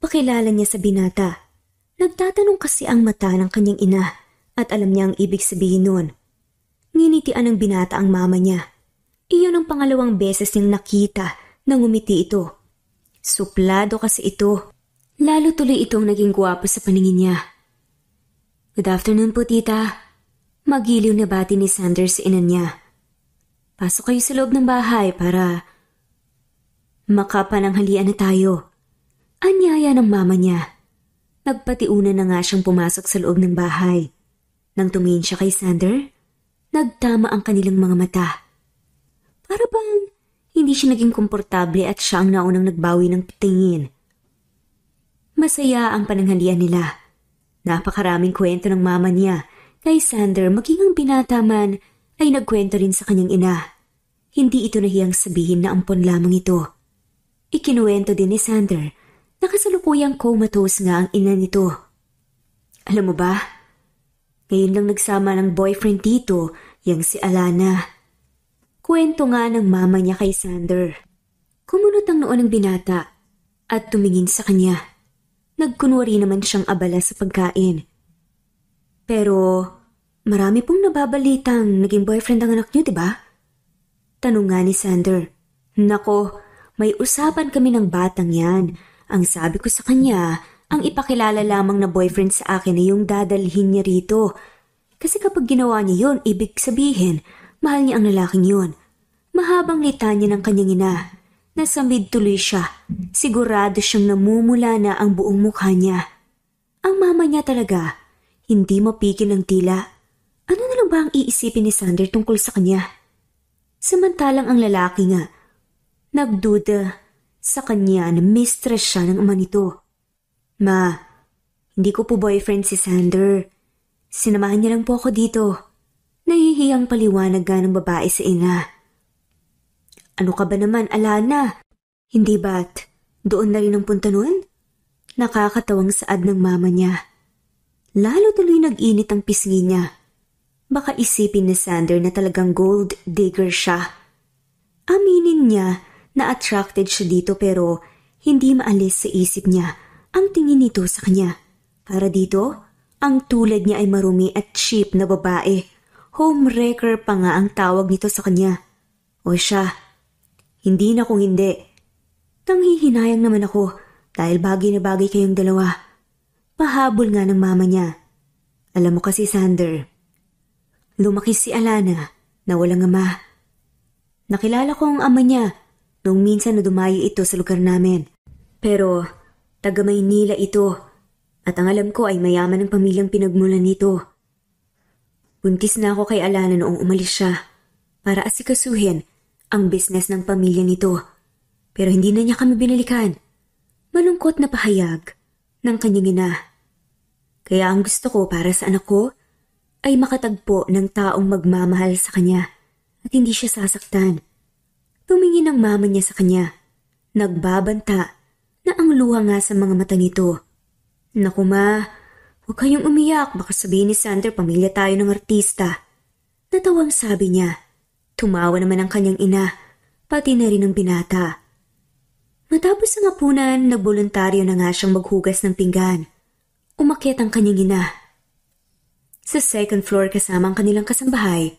Pakilala niya sa binata. Nagtatanong kasi ang mata ng kanyang ina at alam niya ang ibig sabihin nun. Nginitian ng binata ang mama niya. Iyon ang pangalawang beses niyang nakita na ngumiti ito. Suplado kasi ito. Lalo tuloy itong naging gwapo sa paningin niya. Good afternoon po, tita. Magiliw na bati ni Sanders sa ina niya. Pasok kayo sa loob ng bahay para makapananghalian na tayo. Anyaya ng mama niya. Nagpatiunan na nga siyang pumasok sa loob ng bahay. Nang tumingin siya kay Sander, nagtama ang kanilang mga mata. Para bang hindi siya naging komportable at siya ang naunang nagbawi ng tingin. Masaya ang pananghalian nila. Napakaraming kwento ng mama niya kay Sander, maging ang binata man ay nagkwento rin sa kanyang ina. Hindi ito nahiyang sabihin na ampon lamang ito. Ikinuwento din ni Sander na kasalukuyang comatose nga ang ina nito. Alam mo ba, ngayon lang nagsama ng boyfriend dito, yang si Alana. Kwento nga ng mama niya kay Sander. Kumunot ang noo ng binata at tumingin sa kanya. Nagkunwari naman siyang abala sa pagkain. Pero marami pong nababalitang naging boyfriend ang anak niyo, diba? Tanong nga ni Sander. Nako, may usapan kami ng batang yan. Ang sabi ko sa kanya, ang ipakilala lamang na boyfriend sa akin ay yung dadalhin niya rito. Kasi kapag ginawa niya yun, ibig sabihin, mahal niya ang lalaking yun. Mahabang litanya ng kanyang ina. Nasa mid tuloy siya. Sigurado siyang namumula na ang buong mukha niya. Ang mama niya talaga, hindi mapigil ng tila. Ano na lang ba ang iisipin ni Sander tungkol sa kanya? Samantalang ang lalaki nga, nagduda sa kanya na mistress siya ng ama nito. Ma, hindi ko po boyfriend si Sander. Sinamahan niya lang po ako dito. Nahihiyang paliwanag nga ng babae sa ina. Ano ka ba naman, Alana? Hindi ba't doon na rin ang punta nun? Nakakatawang saad ng mama niya. Lalo tuloy nag-init ang pisngi niya. Baka isipin ni Sander na talagang gold digger siya. Aminin niya na attracted siya dito pero hindi maalis sa isip niya ang tingin nito sa kanya. Para dito, ang tulad niya ay marumi at cheap na babae. Homewrecker pa nga ang tawag nito sa kanya. O siya, hindi na kung hindi. Nanghihinayang naman ako dahil bagay na bagay kayong dalawa. Pahabol nga ng mama niya. Alam mo kasi, Sander, lumaki si Alana na walang ama. Nakilala ko ang ama niya noong minsan na dumayo ito sa lugar namin. Pero taga Maynila ito at ang alam ko ay mayaman ang pamilyang pinagmulan nito. Buntis na ako kay Alana noong umalis siya para asikasuhin ang business ng pamilya nito. Pero hindi na niya kami binalikan. Malungkot na pahayag ng kanyang ina. Kaya ang gusto ko para sa anak ko ay makatagpo ng taong magmamahal sa kanya at hindi siya sasaktan. Tumingin ang mama niya sa kanya. Nagbabanta na ang luha nga sa mga mata nito. Naku ma, huwag kayong umiyak. Baka sabihin ni Sander pamilya tayo ng artista. Natawang sabi niya. Tumawa naman ang kanyang ina, pati na rin ang binata. Matapos ang hapunan, nagboluntaryo na nga siyang maghugas ng pinggan. Umakyat ang kanyang ina. Sa second floor kasama ang kanilang kasambahay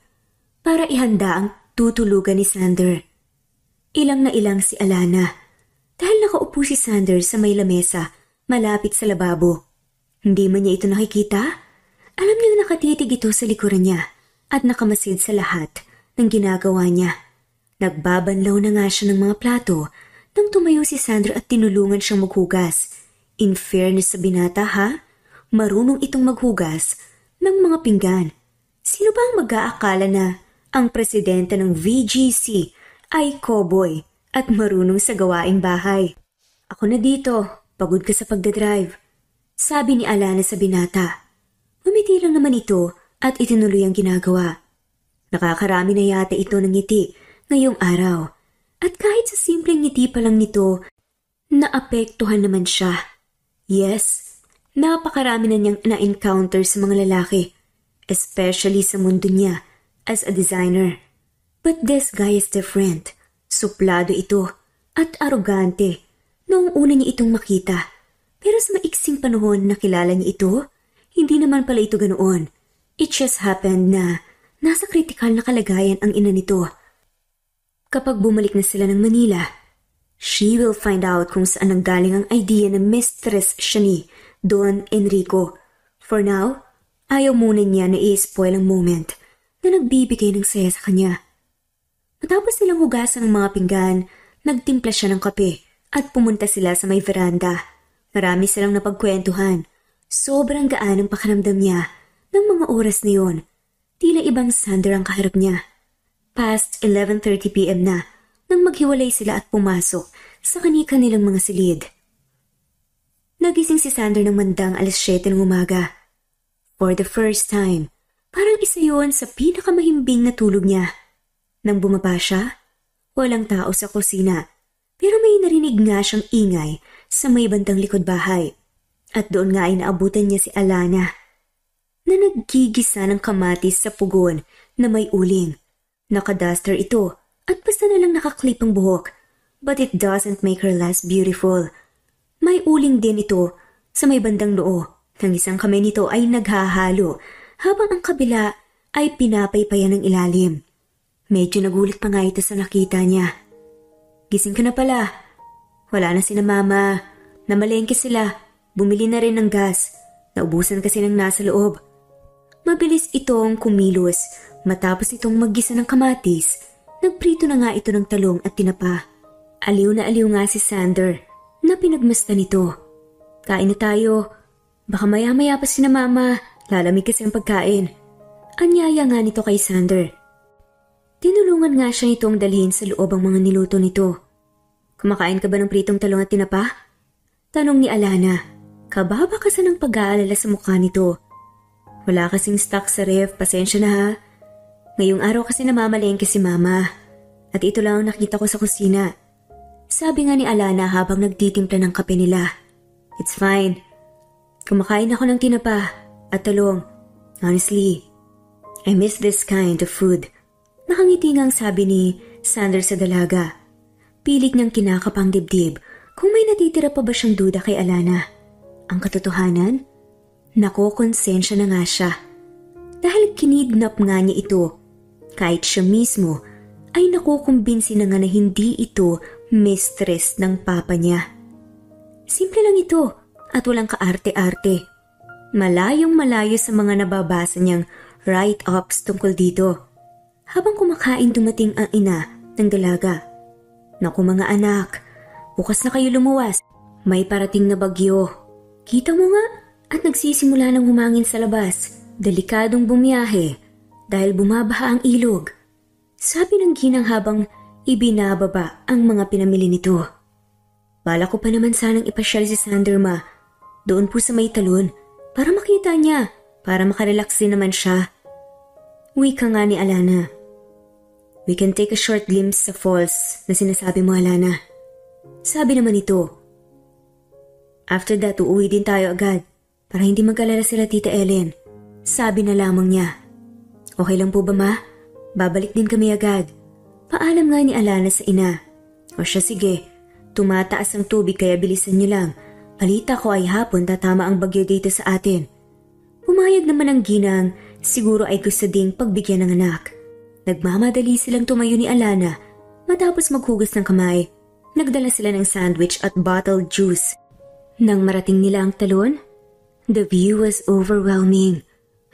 para ihanda ang tutulugan ni Sander. Ilang na ilang si Alana dahil nakaupo si Sander sa may lamesa malapit sa lababo. Hindi man niya ito nakikita. Alam niyang nakatitig ito sa likuran niya at nakamasid sa lahat ng ginagawa niya. Nagbabanlaw na nga siya ng mga plato nang tumayo si Sander at tinulungan siyang maghugas. In fairness sa binata ha, marunong itong maghugas ng mga pinggan. Sino ba ang mag-aakala na ang presidente ng VGC ay cowboy at marunong sa gawaing bahay? Ako na dito, pagod ka sa pagdadrive, sabi ni Alana sa binata. Umiti lang naman ito at itinuloy ang ginagawa. Nakakarami na yata ito ng ngiti ngayong araw. At kahit sa simpleng ngiti pa lang nito, naapektuhan naman siya. Yes, napakarami na niyang na-encounter sa mga lalaki, especially sa mundo niya as a designer. But this guy is different. Suplado ito at arogante noong una niya itong makita. Pero sa maiksing panahon na kilala niya ito, hindi naman pala ito ganoon. It just happened na nasa kritikal na kalagayan ang ina nito. Kapag bumalik na sila ng Manila, she will find out kung saan nanggaling ang idea na mistress siya ni Don Enrico. For now, ayaw muna niya na i-spoil ang moment na nagbibigay ng saya sa kanya. Matapos nilang hugasan ng mga pinggan, nagtimpla siya ng kape at pumunta sila sa may veranda. Marami silang napagkwentuhan. Sobrang gaan ang pakiramdam niya ng mga oras na yon. Tila ibang Sander ang kaharap niya. Past 11:30 p.m. na nang maghiwalay sila at pumasok sa kani-kanilang mga silid. Nagising si Sander ng mandang 7:00 ng umaga. For the first time, parang isa yon sa pinakamahimbing na tulog niya. Nang bumaba siya, walang tao sa kusina, pero may narinig nga siyang ingay sa may bandang likod bahay. At doon nga ay naabutan niya si Alana na naggigisa ng kamatis sa pugon na may uling. Nakaduster ito at basta na lang nakaklip ang buhok, but it doesn't make her less beautiful. May uling din ito sa may bandang noo. Ang isang kamay nito ay naghahalo habang ang kabila ay pinapaypayan ng ilalim. Medyo nagulat pa nga ito sa nakita niya. Gising ka na pala. Wala na sina mama. Namalengke sila. Bumili na rin ng gas. Naubusan kasi ng nasa loob. Mabilis itong kumilos. Matapos itong maggisa ng kamatis, nagprito na nga ito ng talong at tinapa. Aliw na aliw nga si Sander na pinagmasdan nito. Kain na tayo. Baka maya-maya pa sina mama. Lalamig kasi ang pagkain. Anyaya nga nito kay Sander. Tinulungan nga siya nitong dalhin sa loob ang mga niluto nito. Kumakain ka ba ng pritong talong at tinapa? Tanong ni Alana. Kababa kasi ng pag-aalala sa mukha nito. Wala kasing stock sa ref, pasensya na ha. Ngayong araw kasi namamalengke si mama. At ito lang ang nakita ko sa kusina. Sabi nga ni Alana habang nagtitimpla ng kape nila. It's fine. Kumakain ako ng tinapa at talong. Honestly, I miss this kind of food. Nakangiti nga ang sabi ni Sander sa dalaga. Pilit niyang kinakapang dibdib kung may natitira pa ba siyang duda kay Alana. Ang katotohanan, nakokonsensya na nga siya. Dahil kinidnap nga niya ito, kahit siya mismo ay nakukumbinsi na nga na hindi ito mistress ng papa niya. Simple lang ito at walang kaarte-arte. Malayong malayo sa mga nababasa niyang write-ups tungkol dito. Habang kumakain dumating ang ina ng dalaga. Naku mga anak, bukas na kayo lumuwas. May parating na bagyo. Kita mo nga at nagsisimula ng humangin sa labas. Delikadong bumiyahe dahil bumabaha ang ilog. Sabi ng ginang habang ibinababa ang mga pinamili nito. Bala ko pa naman sanang ipasyal si Sander ma. Doon po sa may talon para makita niya, para makarelax din naman siya. Wika nga ni Alana. We can take a short glimpse sa falls na sinasabi mo, Alana. Sabi naman ito. After that, uuwi din tayo agad para hindi mag-alala sila Tita Ellen. Sabi na lamang niya. Okay lang po ba ma? Babalik din kami agad. Paalam nga ni Alana sa ina. O siya sige, tumataas ang tubig kaya bilisan niyo lang. Balita ko ay hapon tatama ang bagyo dito sa atin. Pumayag naman ang ginang, siguro ay gusto ding pagbigyan ng anak. Nagmamadali silang tumayo ni Alana matapos maghugas ng kamay. Nagdala sila ng sandwich at bottled juice. Nang marating nila ang talon, the view was overwhelming.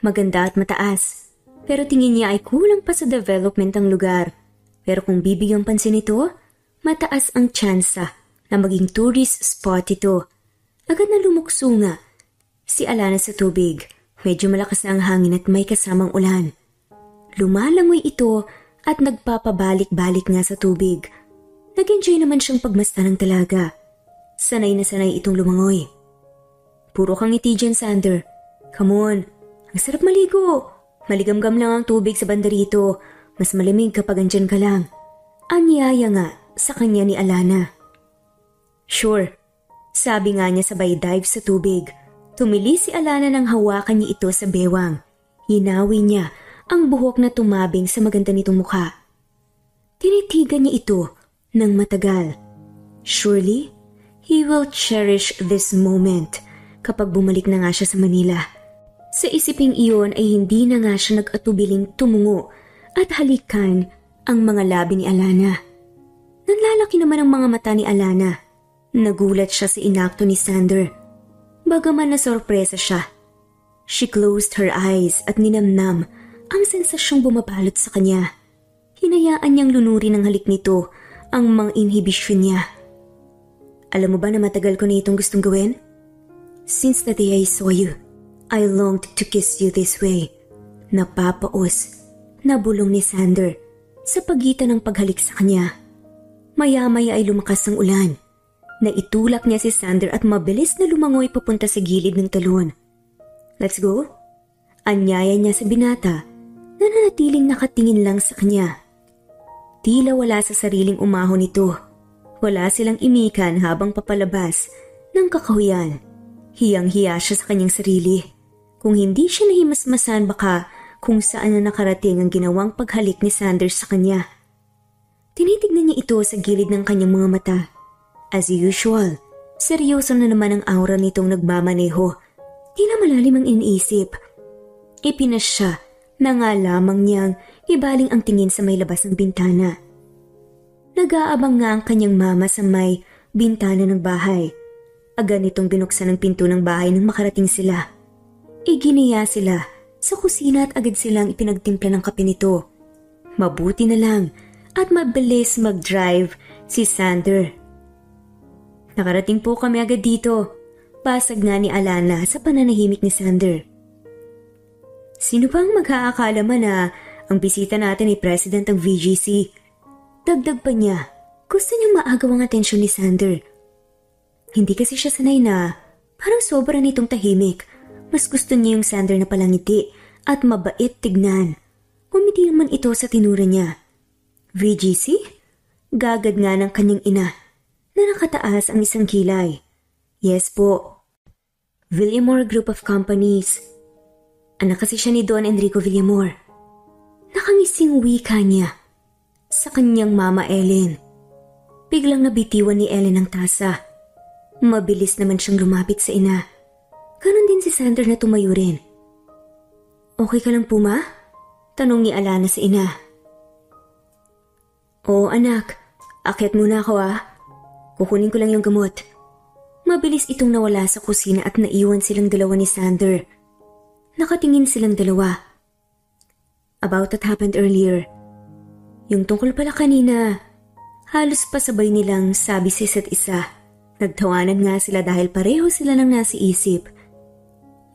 Maganda at mataas. Pero tingin niya ay kulang pa sa development ang lugar. Pero kung bibigyang pansin ito, mataas ang tsansa na maging tourist spot ito. Agad na lumukso nga si Alana sa tubig. Medyo malakas na ang hangin at may kasamang ulan. Lumalangoy ito at nagpapabalik-balik nga sa tubig. Nag-enjoy naman siyang pagmasta ng talaga. Sanay na sanay itong lumangoy. Puro kang ngiti dyan, Sander. Come on, ang sarap maligo. Maligamgam lang ang tubig sa banda rito. Mas malamig kapag andyan ka lang. Anyaya nga sa kanya ni Alana. Sure, sabi nga niya sabay dive sa tubig. Tumili si Alana nang hawakan niya ito sa bewang. Hinawi niya ang buhok na tumabing sa maganda nitong mukha. Tinitigan niya ito ng matagal. Surely, He will cherish this moment kapag bumalik na nga siya sa Manila. Sa isiping iyon ay hindi na nga siya nag-atubiling tumungo at halikan ang mga labi ni Alana. Nanlalaki naman ang mga mata ni Alana. Nagulat siya sa inakto ni Sander. Bagaman na sorpresa siya. She closed her eyes at ninamnam ang sensasyong bumabalot sa kanya. Hinayaan niyang lunurin ng halik nito ang mga inhibisyon niya. Alam mo ba na matagal ko na itong gustong gawin? Since the day I saw you, I longed to kiss you this way. Napapaos, nabulong ni Sander sa pagitan ng paghalik sa kanya. Maya-maya ay lumakas ang ulan. Naitulak niya si Sander at mabilis na lumangoy papunta sa gilid ng talon. Let's go? Anyaya niya sa binata na nanatiling nakatingin lang sa kanya. Tila wala sa sariling umahon nito. Wala silang imikan habang papalabas ng kakahuyan. Hiyang-hiya siya sa kanyang sarili. Kung hindi siya nahimasmasan baka kung saan na nakarating ang ginawang paghalik ni Sanders sa kanya. Tinitignan niya ito sa gilid ng kanyang mga mata. As usual, seryoso na naman ang aura nitong nagmamaneho. Tila malalim ang iniisip. Ipinas siya na nga lamang niyang ibaling ang tingin sa may labas ng bintana. Nag-aabang nga ang kanyang mama sa may bintana ng bahay. Agad nitong binuksan ang pinto ng bahay nang makarating sila. Iginiya sila sa kusina at agad silang ipinagtimpla ng kape nito. Mabuti na lang at mabilis mag-drive si Sander. Nakarating po kami agad dito. Pasag nga ni Alana sa pananahimik ni Sander. Sino bang mag-aakala man na ang bisita natin ay president ng VGC? Dagdag pa niya, gusto niyang maagaw ang atensyon ni Sander. Hindi kasi siya sanay na parang sobra nitong tahimik. Mas gusto niya yung Sander na palangiti at mabait tignan. Umiti naman ito sa tinura niya. VGC? Gagad nga ng kanyang ina na nakataas ang isang kilay. Yes po. Villamor Group of Companies. Anak kasi siya ni Don Enrico Villamor. Nakangising wika niya sa kanyang mama Ellen. Biglang nabitiwan ni Ellen ang tasa. Mabilis naman siyang lumapit sa ina. Ganon din si Sander na tumayo rin. Okay ka lang po ma? Tanong ni Alana sa ina. Oo anak, akyat muna ako Kukunin ko lang yung gamot. Mabilis itong nawala sa kusina at naiwan silang dalawa ni Sander. Nakatingin silang dalawa. About what happened earlier. Yung tungkol pala kanina, halos pasabay nilang sabi sa isa't isa. Nagtawanan nga sila dahil pareho sila nang nasa isip.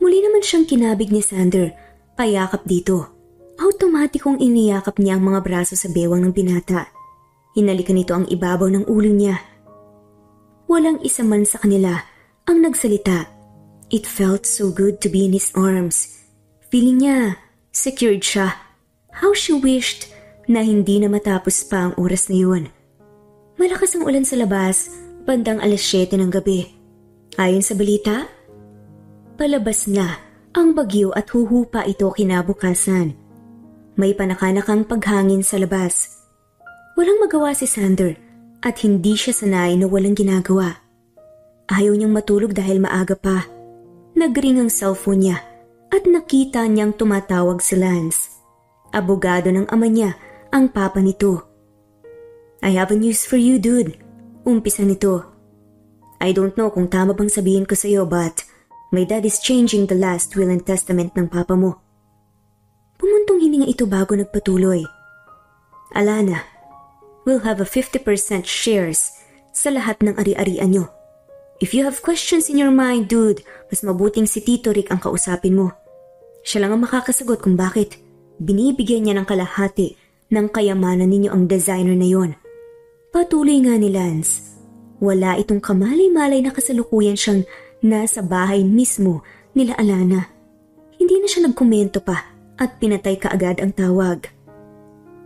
Muli naman siyang kinabig ni Sander, payakap dito. Automatikong iniyakap niya ang mga braso sa bewang ng binata. Hinalikan nito ang ibabaw ng ulo niya. Walang isa man sa kanila ang nagsalita. It felt so good to be in his arms. Feeling niya, secured siya. How she wished na hindi na matapos pa ang oras na yun. Malakas ang ulan sa labas, bandang 7:00 ng gabi. Ayon sa balita, palabas na ang bagyo at huhupa ito kinabukasan. May panakanakang paghangin sa labas. Walang magawa si Sander at hindi siya sanay na walang ginagawa. Ayaw niyang matulog dahil maaga pa. Nagring ang cellphone niya at nakita niyang tumatawag si Lance. Abogado ng ama niya ang papa nito. I have a news for you, dude. Umpisa nito. I don't know kung tama bang sabihin ko sa'yo but my dad is changing the last will and testament ng papa mo. Pumuntong hininga ito bago nagpatuloy. Alana, we'll have a 50% shares sa lahat ng ari-arian nyo. If you have questions in your mind, dude, mas mabuting si Tito Rick ang kausapin mo. Siya lang ang makakasagot kung bakit binibigyan niya ng kalahati ng kayamanan ninyo ang designer na yon. Patuloy nga ni Lance. Wala itong kamalay-malay na kasalukuyan siyang nasa bahay mismo nila Alana. Hindi na siya nagkomento pa at pinatay kaagad ang tawag.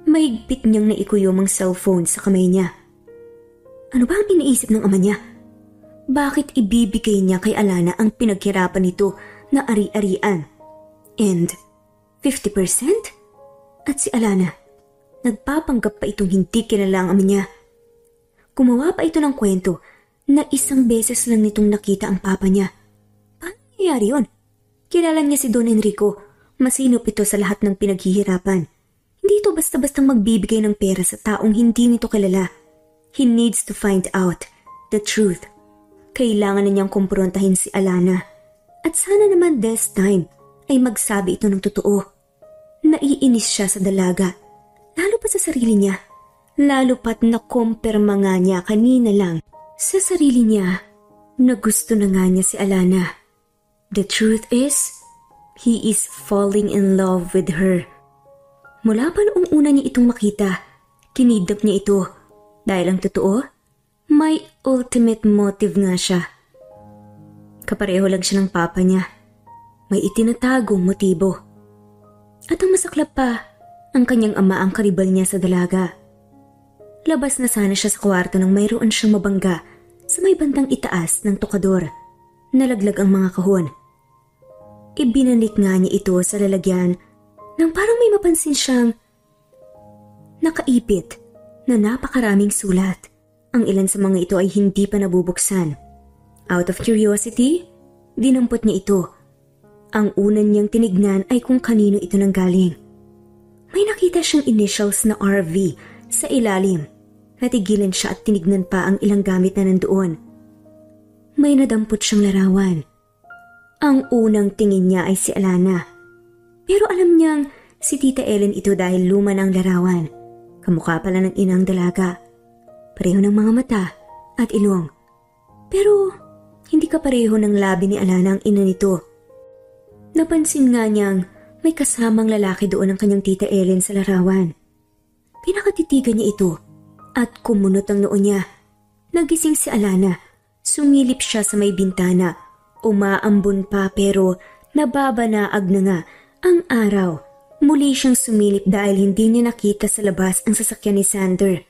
Mahigpit niyang naikuyom ang cellphone sa kamay niya. Ano ba ang iniisip ng ama niya? Bakit ibibigay niya kay Alana ang pinaghirapan nito na ari-arian? And 50%? At si Alana, nagpapanggap pa itong hindi kilala ang ama niya. Gumawa pa ito ng kwento na isang beses lang nitong nakita ang papa niya. Paano nangyayari yun? Kilala niya si Don Enrico. Masinop ito sa lahat ng pinaghihirapan. Hindi ito basta-bastang magbibigay ng pera sa taong hindi nito kilala. He needs to find out the truth. Kailangan na niyang kumprontahin si Alana. At sana naman this time ay magsabi ito ng totoo. Naiinis siya sa dalaga, lalo pa sa sarili niya. Lalo pat nakumpirma nga niya kanina lang sa sarili niya na gusto na nga niya si Alana. The truth is, he is falling in love with her. Mula pa noong una niya itong makita, kinidnap niya ito. Dahil ang totoo, may ultimate motive nga siya. Kapareho lang siya ng papa niya. May itinatagong motibo. At ang masaklap pa, ang kanyang ama ang karibal niya sa dalaga. Labas na sana siya sa kwarto nang mayroon siyang mabangga sa may bandang itaas ng tokador. Nalaglag ang mga kahon. Ibinanik nga niya ito sa lalagyan nang parang may mapansin siyang nakaipit na napakaraming sulat. Ang ilan sa mga ito ay hindi pa nabubuksan. Out of curiosity, dinampot niya ito. Ang unan niyang tinignan ay kung kanino ito nanggaling. May nakita siyang initials na RV sa ilalim. Natigilan siya at tinignan pa ang ilang gamit na nandoon. May nadampot siyang larawan. Ang unang tingin niya ay si Alana. Pero alam niyang si Tita Ellen ito dahil luma na ang larawan. Kamukha pala ng inang dalaga. Pareho ng mga mata at ilong. Pero hindi kapareho ng labi ni Alana ang ina nito. Napansin nga niyang may kasamang lalaki doon ang kanyang Tita Ellen sa larawan. Pinakatitigan niya ito at kumunot ang noo niya. Nagising si Alana. Sumilip siya sa may bintana. Umaambon pa pero nababanaag na nga ang araw. Muli siyang sumilip dahil hindi niya nakita sa labas ang sasakyan ni Sander.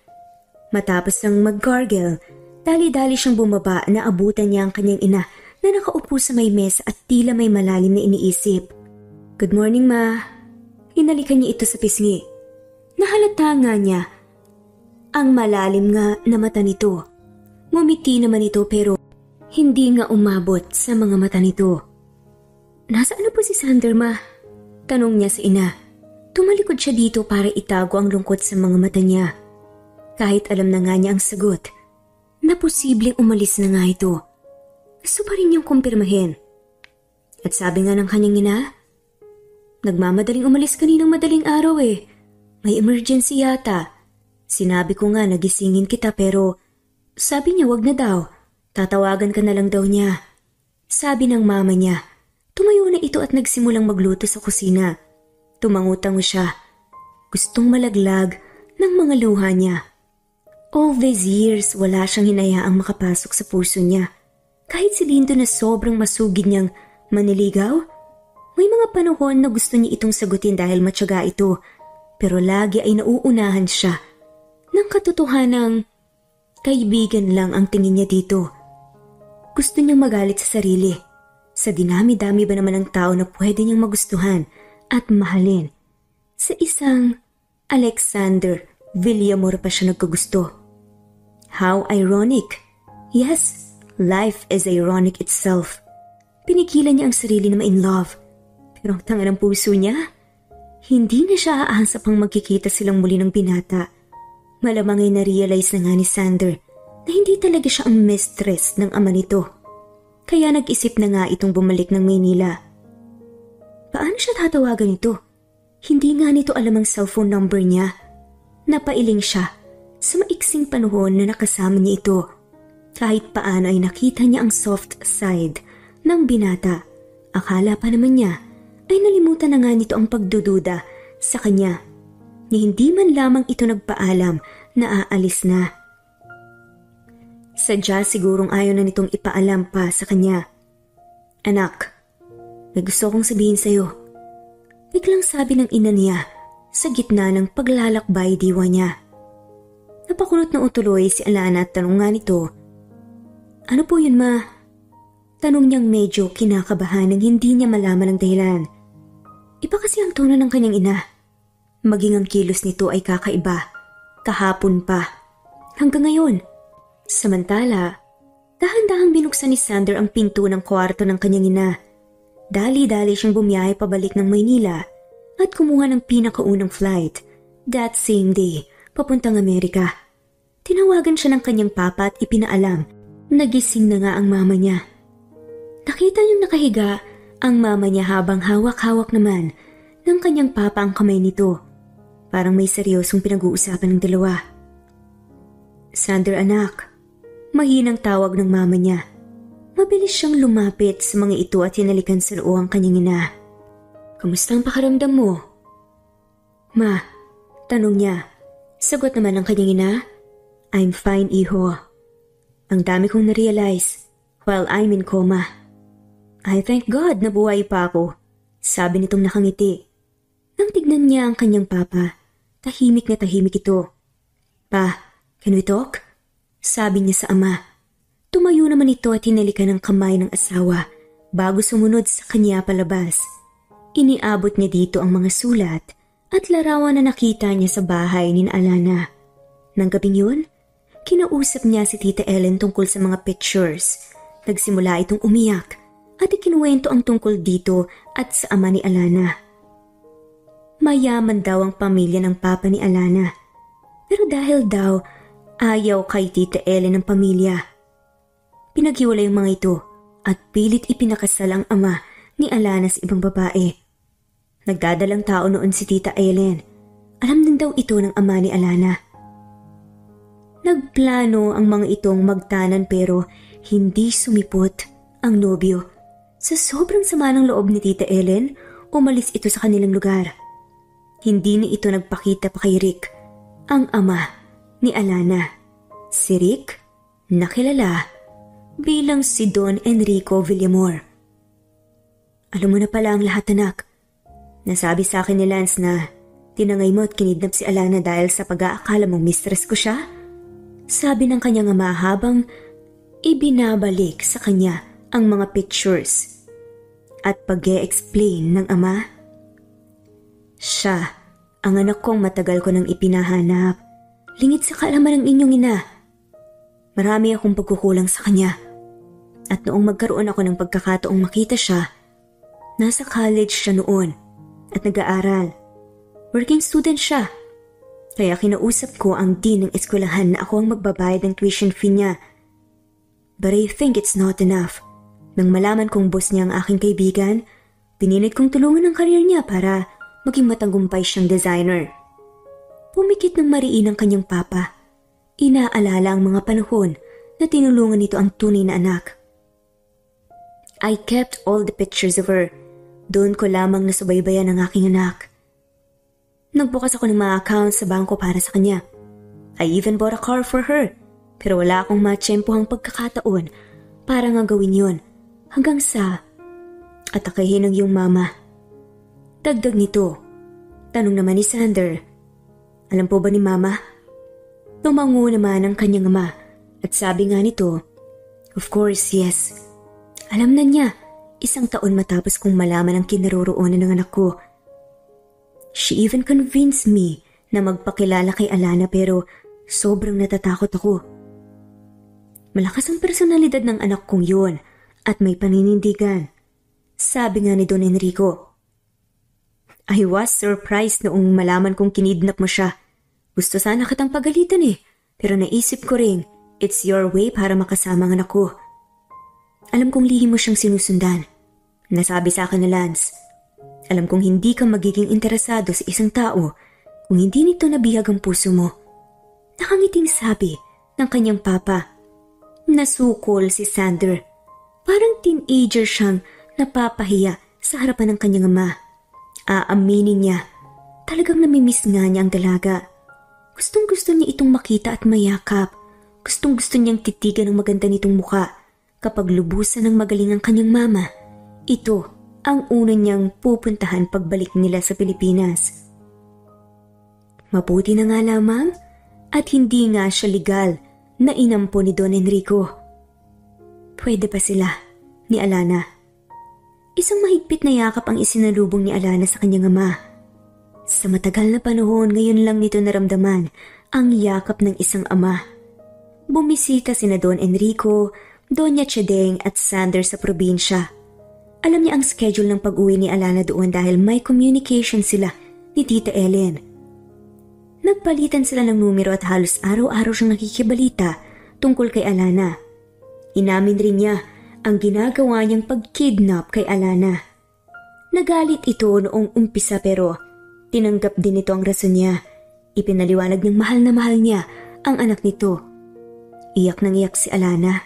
Matapos ang mag-gargle, dali-dali siyang bumaba na abutan niya ang kanyang ina na nakaupo sa may mesa at tila may malalim na iniisip. Good morning, Ma. Hinalikan niya ito sa pisngi. Nahalata nga niya ang malalim nga na mata nito. Ngumiti naman ito pero hindi nga umabot sa mga mata nito. Nasaan na po si Sander, Ma? Tanong niya sa ina. Tumalikod siya dito para itago ang lungkot sa mga mata niya. Kahit alam na nga niya ang sagot, na posibleng umalis na nga ito. Gusto pa rin niyang kumpirmahin. At sabi nga ng kanyang ina, nagmamadaling umalis kaninang madaling araw eh. May emergency yata. Sinabi ko nga nagisingin kita pero sabi niya wag na daw. Tatawagan ka na lang daw niya. Sabi ng mama niya. Tumayo na ito at nagsimulang magluto sa kusina. Tumangutango siya. Gustong malaglag ng mga luha niya. All these years, wala siyang hinayaang makapasok sa puso niya. Kahit si Lindo na sobrang masugid niyang maniligaw, may mga panahon na gusto niya itong sagutin dahil matyaga ito. Pero lagi ay nauunahan siya ng katotohanang kaibigan lang ang tingin niya dito. Gusto niyang magalit sa sarili. Sa dinami-dami ba naman ng tao na pwede niyang magustuhan at mahalin? Sa isang Alexander Villamor pa siya nagkagusto. How ironic. Yes, life is ironic itself. Pinigilan niya ang sarili na ma-in-love. Pero ang tanga ng puso niya, hindi na siya aahasa pang magkikita silang muli ng binata. Malamang ay na-realize na nga ni Sander na hindi talaga siya ang mistress ng ama nito. Kaya nag-isip na nga itong bumalik ng Maynila. Paano siya tatawagan ito? Hindi nga nito alam ang cellphone number niya. Napailing siya sa maiksing panahon na nakasama niya ito. Kahit paano ay nakita niya ang soft side ng binata. Akala pa naman niya ay nalimutan na nga nito ang pagdududa sa kanya. Ni hindi man lamang ito nagpaalam na aalis na. Sadya sigurong ayaw na nitong ipaalam pa sa kanya. Anak, may gusto kong sabihin sa'yo. Biglang sabi ng ina niya sa gitna ng paglalakbay diwa niya. Napakunot na utuloy si Alana at tanong nga nito, ano po yun, Ma? Tanong niyang medyo kinakabahan nang hindi niya malaman ang dahilan. Iba kasi ang tono ng kanyang ina. Maging ang kilos nito ay kakaiba. Kahapon pa. Hanggang ngayon. Samantala, Dahan-dahang binuksan ni Sander ang pinto ng kwarto ng kanyang ina. Dali-dali siyang bumiyahe pabalik ng Maynila at kumuha ng pinakaunang flight that same day papuntang Amerika. Tinawagan siya ng kanyang papa at ipinaalam na gising na nga ang mama niya. Nakita niyang nakahiga ang mama niya habang hawak-hawak naman ng kanyang papa ang kamay nito. Parang may seryosong pinag-uusapan ng dalawa. Sander anak, mahinang tawag ng mama niya. Mabilis siyang lumapit sa mga ito at hinalikan sa loob ang kanyang ina. Kamusta ang pakiramdam mo? Ma, tanong niya. Sagot naman ng kanyang ina, I'm fine, iho. Ang dami kong na-realize while I'm in coma. I thank God na buhay pa ako, sabi nitong nakangiti. Nang tignan niya ang kanyang papa, tahimik na tahimik ito. Pa, can we talk? Sabi niya sa ama. Tumayo naman ito at hinalikan ng kamay ng asawa bago sumunod sa kanya palabas. Iniabot niya dito ang mga sulat at larawan na nakita niya sa bahay ni Alana. Nang gabing yun, kinausap niya si Tita Ellen tungkol sa mga pictures. Nagsimula itong umiyak at ikinuwento ang tungkol dito at sa ama ni Alana. Mayaman daw ang pamilya ng papa ni Alana. Pero dahil daw ayaw kay Tita Ellen ng pamilya, pinaghiwalay ang mga ito at pilit ipinakasal ang ama ni Alana sa ibang babae. Nagdadalang tao noon si Tita Ellen. Alam din daw ito ng ama ni Alana. Nagplano ang mga itong magtanan pero hindi sumipot ang nobyo. Sa sobrang sama ng loob ni Tita Ellen, umalis ito sa kanilang lugar. Hindi ni ito nagpakita pa kay Rick, ang ama ni Alana. Si Rick, nakilala bilang si Don Enrico Villamor. Alam mo na pala ang lahat, anak. Nasabi sa akin ni Lance na tinangay mo at kinidnap si Alana dahil sa pag-aakala mong mistress ko siya? Sabi ng kanyang ama habang ibinabalik sa kanya ang mga pictures. At pag-e-explain ng ama, siya ang anak kong matagal ko nang ipinahanap. Lingid sa kaalaman ng inyong ina. Marami akong pagkukulang sa kanya. At noong magkaroon ako ng pagkakataong makita siya, nasa college siya noon at nag-aaral. Working student siya. Kaya kinausap ko ang dean ng eskwelahan na ako ang magbabayad ng tuition fee niya. But I think it's not enough. Nang malaman kong boss niya ang aking kaibigan, pinilit kong tulungan ang karir niya para maging matagumpay siyang designer. Pumikit ng mariin ang kanyang papa. Inaalala ang mga panahon na tinulungan nito ang tunay na anak. I kept all the pictures of her. Doon ko lamang nasubaybayan ang aking anak. Nagbukas ako ng mga accounts sa bangko para sa kanya. I even bought a car for her. Pero wala akong matsyempohang pagkakataon para nga gawin yun. Hanggang sa atakahin ng iyong mama. Dagdag nito, tanong naman ni Sander, alam po ba ni mama? Tumango naman ang kanyang ama at sabi nga nito, of course, yes. Alam na niya, 1 taon matapos kong malaman ang kinaroroonan ng anak ko. She even convinced me na magpakilala kay Alana pero sobrang natatakot ako. Malakas ang personalidad ng anak kong yun at may paninindigan. Sabi nga ni Don Enrico. I was surprised noong malaman kong kinidnap mo siya. Gusto sana kitang pagalitan pero naisip ko rin, it's your way para makasama ang anak ko. Alam kong lihim mo siyang sinusundan. Nasabi sa akin ni Lance. Alam kong hindi ka magiging interesado sa isang tao kung hindi nito nabihag ang puso mo. Nakangiting sabi ng kanyang papa. Nasukol si Sander. Parang teenager siyang napapahiya sa harapan ng kanyang ama. Aaminin niya, talagang namimiss nga niya ang dalaga. Gustong-gusto niya itong makita at mayakap. Gustong-gusto niyang titigan ang maganda nitong muka. Kapag lubusan ng magaling ang kanyang mama, ito ang una niyang pupuntahan pagbalik nila sa Pilipinas. Mabuti na nga lamang at hindi nga siya legal na inampo ni Don Enrico. Pwede pa sila ni Alana. Isang mahigpit na yakap ang isinalubong ni Alana sa kanyang ama. Sa matagal na panahon, ngayon lang nito naramdaman ang yakap ng isang ama. Bumisita sina Don Enrico, Doña Chedeng at Sander sa probinsya. Alam niya ang schedule ng pag-uwi ni Alana doon dahil may communication sila ni Tita Ellen. Nagpalitan sila ng numero at halos araw-araw siyang nakikibalita tungkol kay Alana. Inamin rin niya ang ginagawa niyang pag-kidnap kay Alana. Nagalit ito noong umpisa pero tinanggap din ito ang rason niya. Ipinaliwanag ng mahal na mahal niya ang anak nito. Iyak nang iyak si Alana.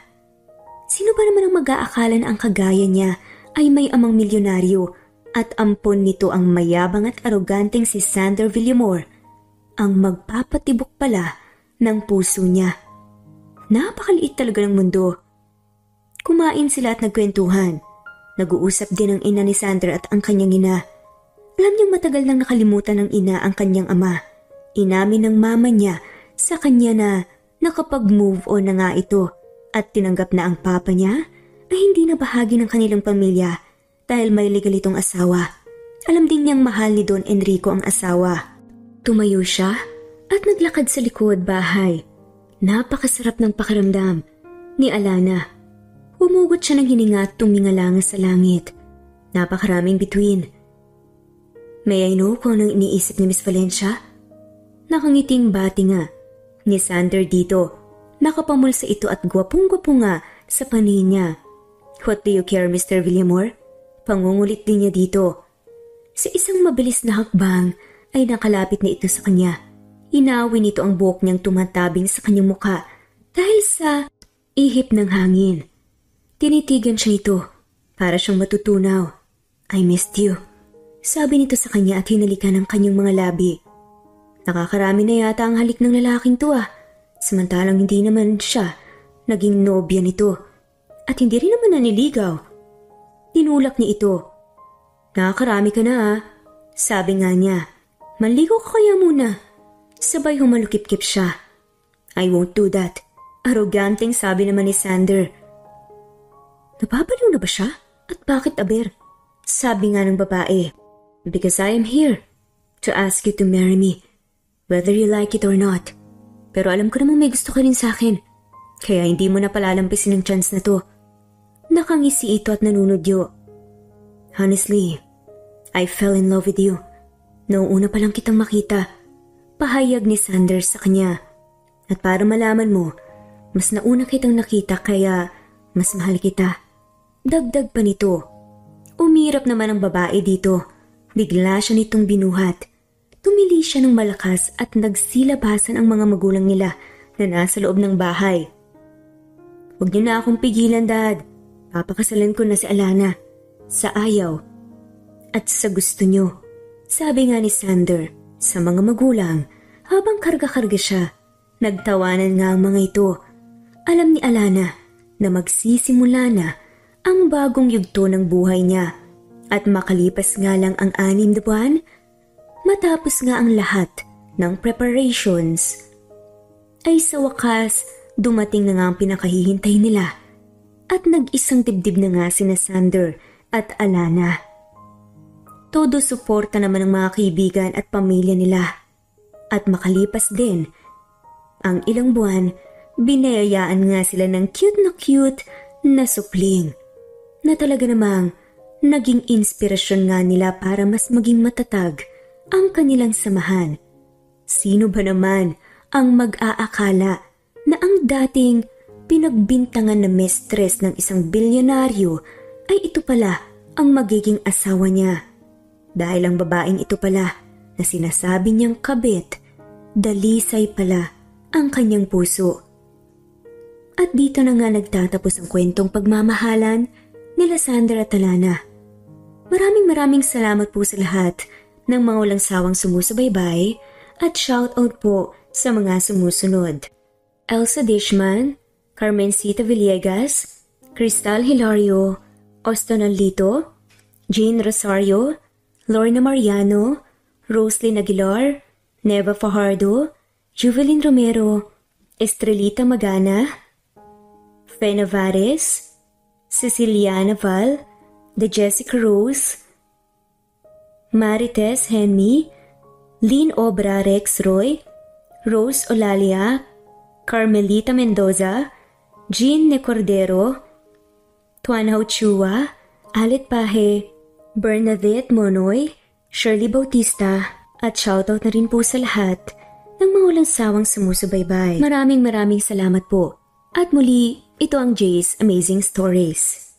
Sino ba naman ang mag-aakala na ang kagaya niya ay may amang milyonaryo at ampon nito ang mayabang at aroganteng si Sander Villamor ang magpapatibok pala ng puso niya. Napakaliit talaga ng mundo. Kumain sila at nagkwentuhan. Nag-uusap din ang ina ni Sander at ang kanyang ina. Alam niyang matagal nang nakalimutan ng ina ang kanyang ama. Inamin ng mama niya sa kanya na nakapag-move on na nga ito at tinanggap na ang papa niya ay hindi na bahagi ng kanilang pamilya dahil may legal itong asawa. Alam din niyang mahal ni Don Enrico ang asawa. Tumayo siya at naglakad sa likod bahay. Napakasarap ng pakiramdam ni Alana. Humugot siya ng hininga at tumingalanga sa langit. Napakaraming bituin. May I know kung anong iniisip ni Miss Valencia? Nakangiting bati nga ni Sander dito. Nakapamulsa ito at gwapong-gwapo nga sa paningin niya. What do you care, Mr. Villamor? Pangungulit din niya dito. Sa isang mabilis na hakbang ay nakalapit na ito sa kanya. Inawi nito ang buhok niyang tumatabing sa kanyang muka dahil sa ihip ng hangin. Tinitigan siya nito para siyang matutunaw. I missed you. Sabi nito sa kanya at hinalikan ng kanyang mga labi. Nakakarami na yata ang halik ng lalaking to samantalang hindi naman siya naging nobya nito at hindi rin naman naniligaw. Tinulak niya ito. Nakakarami ka na sabi nga niya. Manligaw ka kaya muna. Sabay humalukip-kip siya. I won't do that. Aroganteng sabi naman ni Sander. Nababaliw na ba siya? At bakit aber? Sabi nga ng babae. Because I am here to ask you to marry me, whether you like it or not. Pero alam ko namang may gusto ka rin sa akin, kaya hindi mo na palalampisin ang chance na to. Nakangisi ito at nanunodyo. Honestly, I fell in love with you. Noong una pa lang kitang makita, pahayag ni Sanders sa kanya. At para malaman mo, mas nauna kitang nakita kaya mas mahal kita. Dagdag pa nito. Umirap naman ang babae dito. Bigla siya nitong binuhat. Tumili siya ng malakas at nagsilabasan ang mga magulang nila na nasa loob ng bahay. Huwag niyo na akong pigilan, Dad. Papakasalan ko na si Alana. Sa ayaw. At sa gusto niyo. Sabi nga ni Sander sa mga magulang habang karga-karga siya. Nagtawanan nga ang mga ito. Alam ni Alana na magsisimula na ang bagong yugto ng buhay niya. At makalipas nga lang ang 6 na buwan, matapos nga ang lahat ng preparations, ay sa wakas dumating na nga ang pinakahihintay nila at nag-isang dibdib na nga sina Sander at Alana. Todo suporta naman ng mga kaibigan at pamilya nila. At makalipas din ang ilang buwan, binayayaan nga sila ng cute na supling na talaga namang naging inspirasyon nga nila para mas maging matatag ang kanilang samahan. Sino ba naman ang mag-aakala na ang dating pinagbintangan na mistress ng isang bilyonaryo ay ito pala ang magiging asawa niya? Dahil ang babaeng ito pala na sinasabi niyang kabit, dalisay pala ang kanyang puso. At dito na nga nagtatapos ang kwentong pagmamahalan nila Sander at Alana. Maraming salamat po sa lahat ng mga walang sawang sumusubaybay at shoutout po sa mga sumusunod. Elsa Dishman, Carmencita Villegas, Cristal Hilario, Austin Alito, Jane Rosario, Lorna Mariano, Roslyn Aguilar, Neva Fajardo, Juvelin Romero, Estrelita Magana, Fe Navares, Ceciliana Val, The Jessica Rose, Marites Henry, Lynn Obra Rex Roy, Rose Olalia, Carmelita Mendoza, Jean Ne Cordero, Tuan Hao Chua, Alit Pahe, Bernadette Monoy, Shirley Bautista, at shoutout na rin po sa lahat ng mga walang sawang sumusubaybay. Maraming salamat po. At muli, ito ang Jay's Amazing Stories.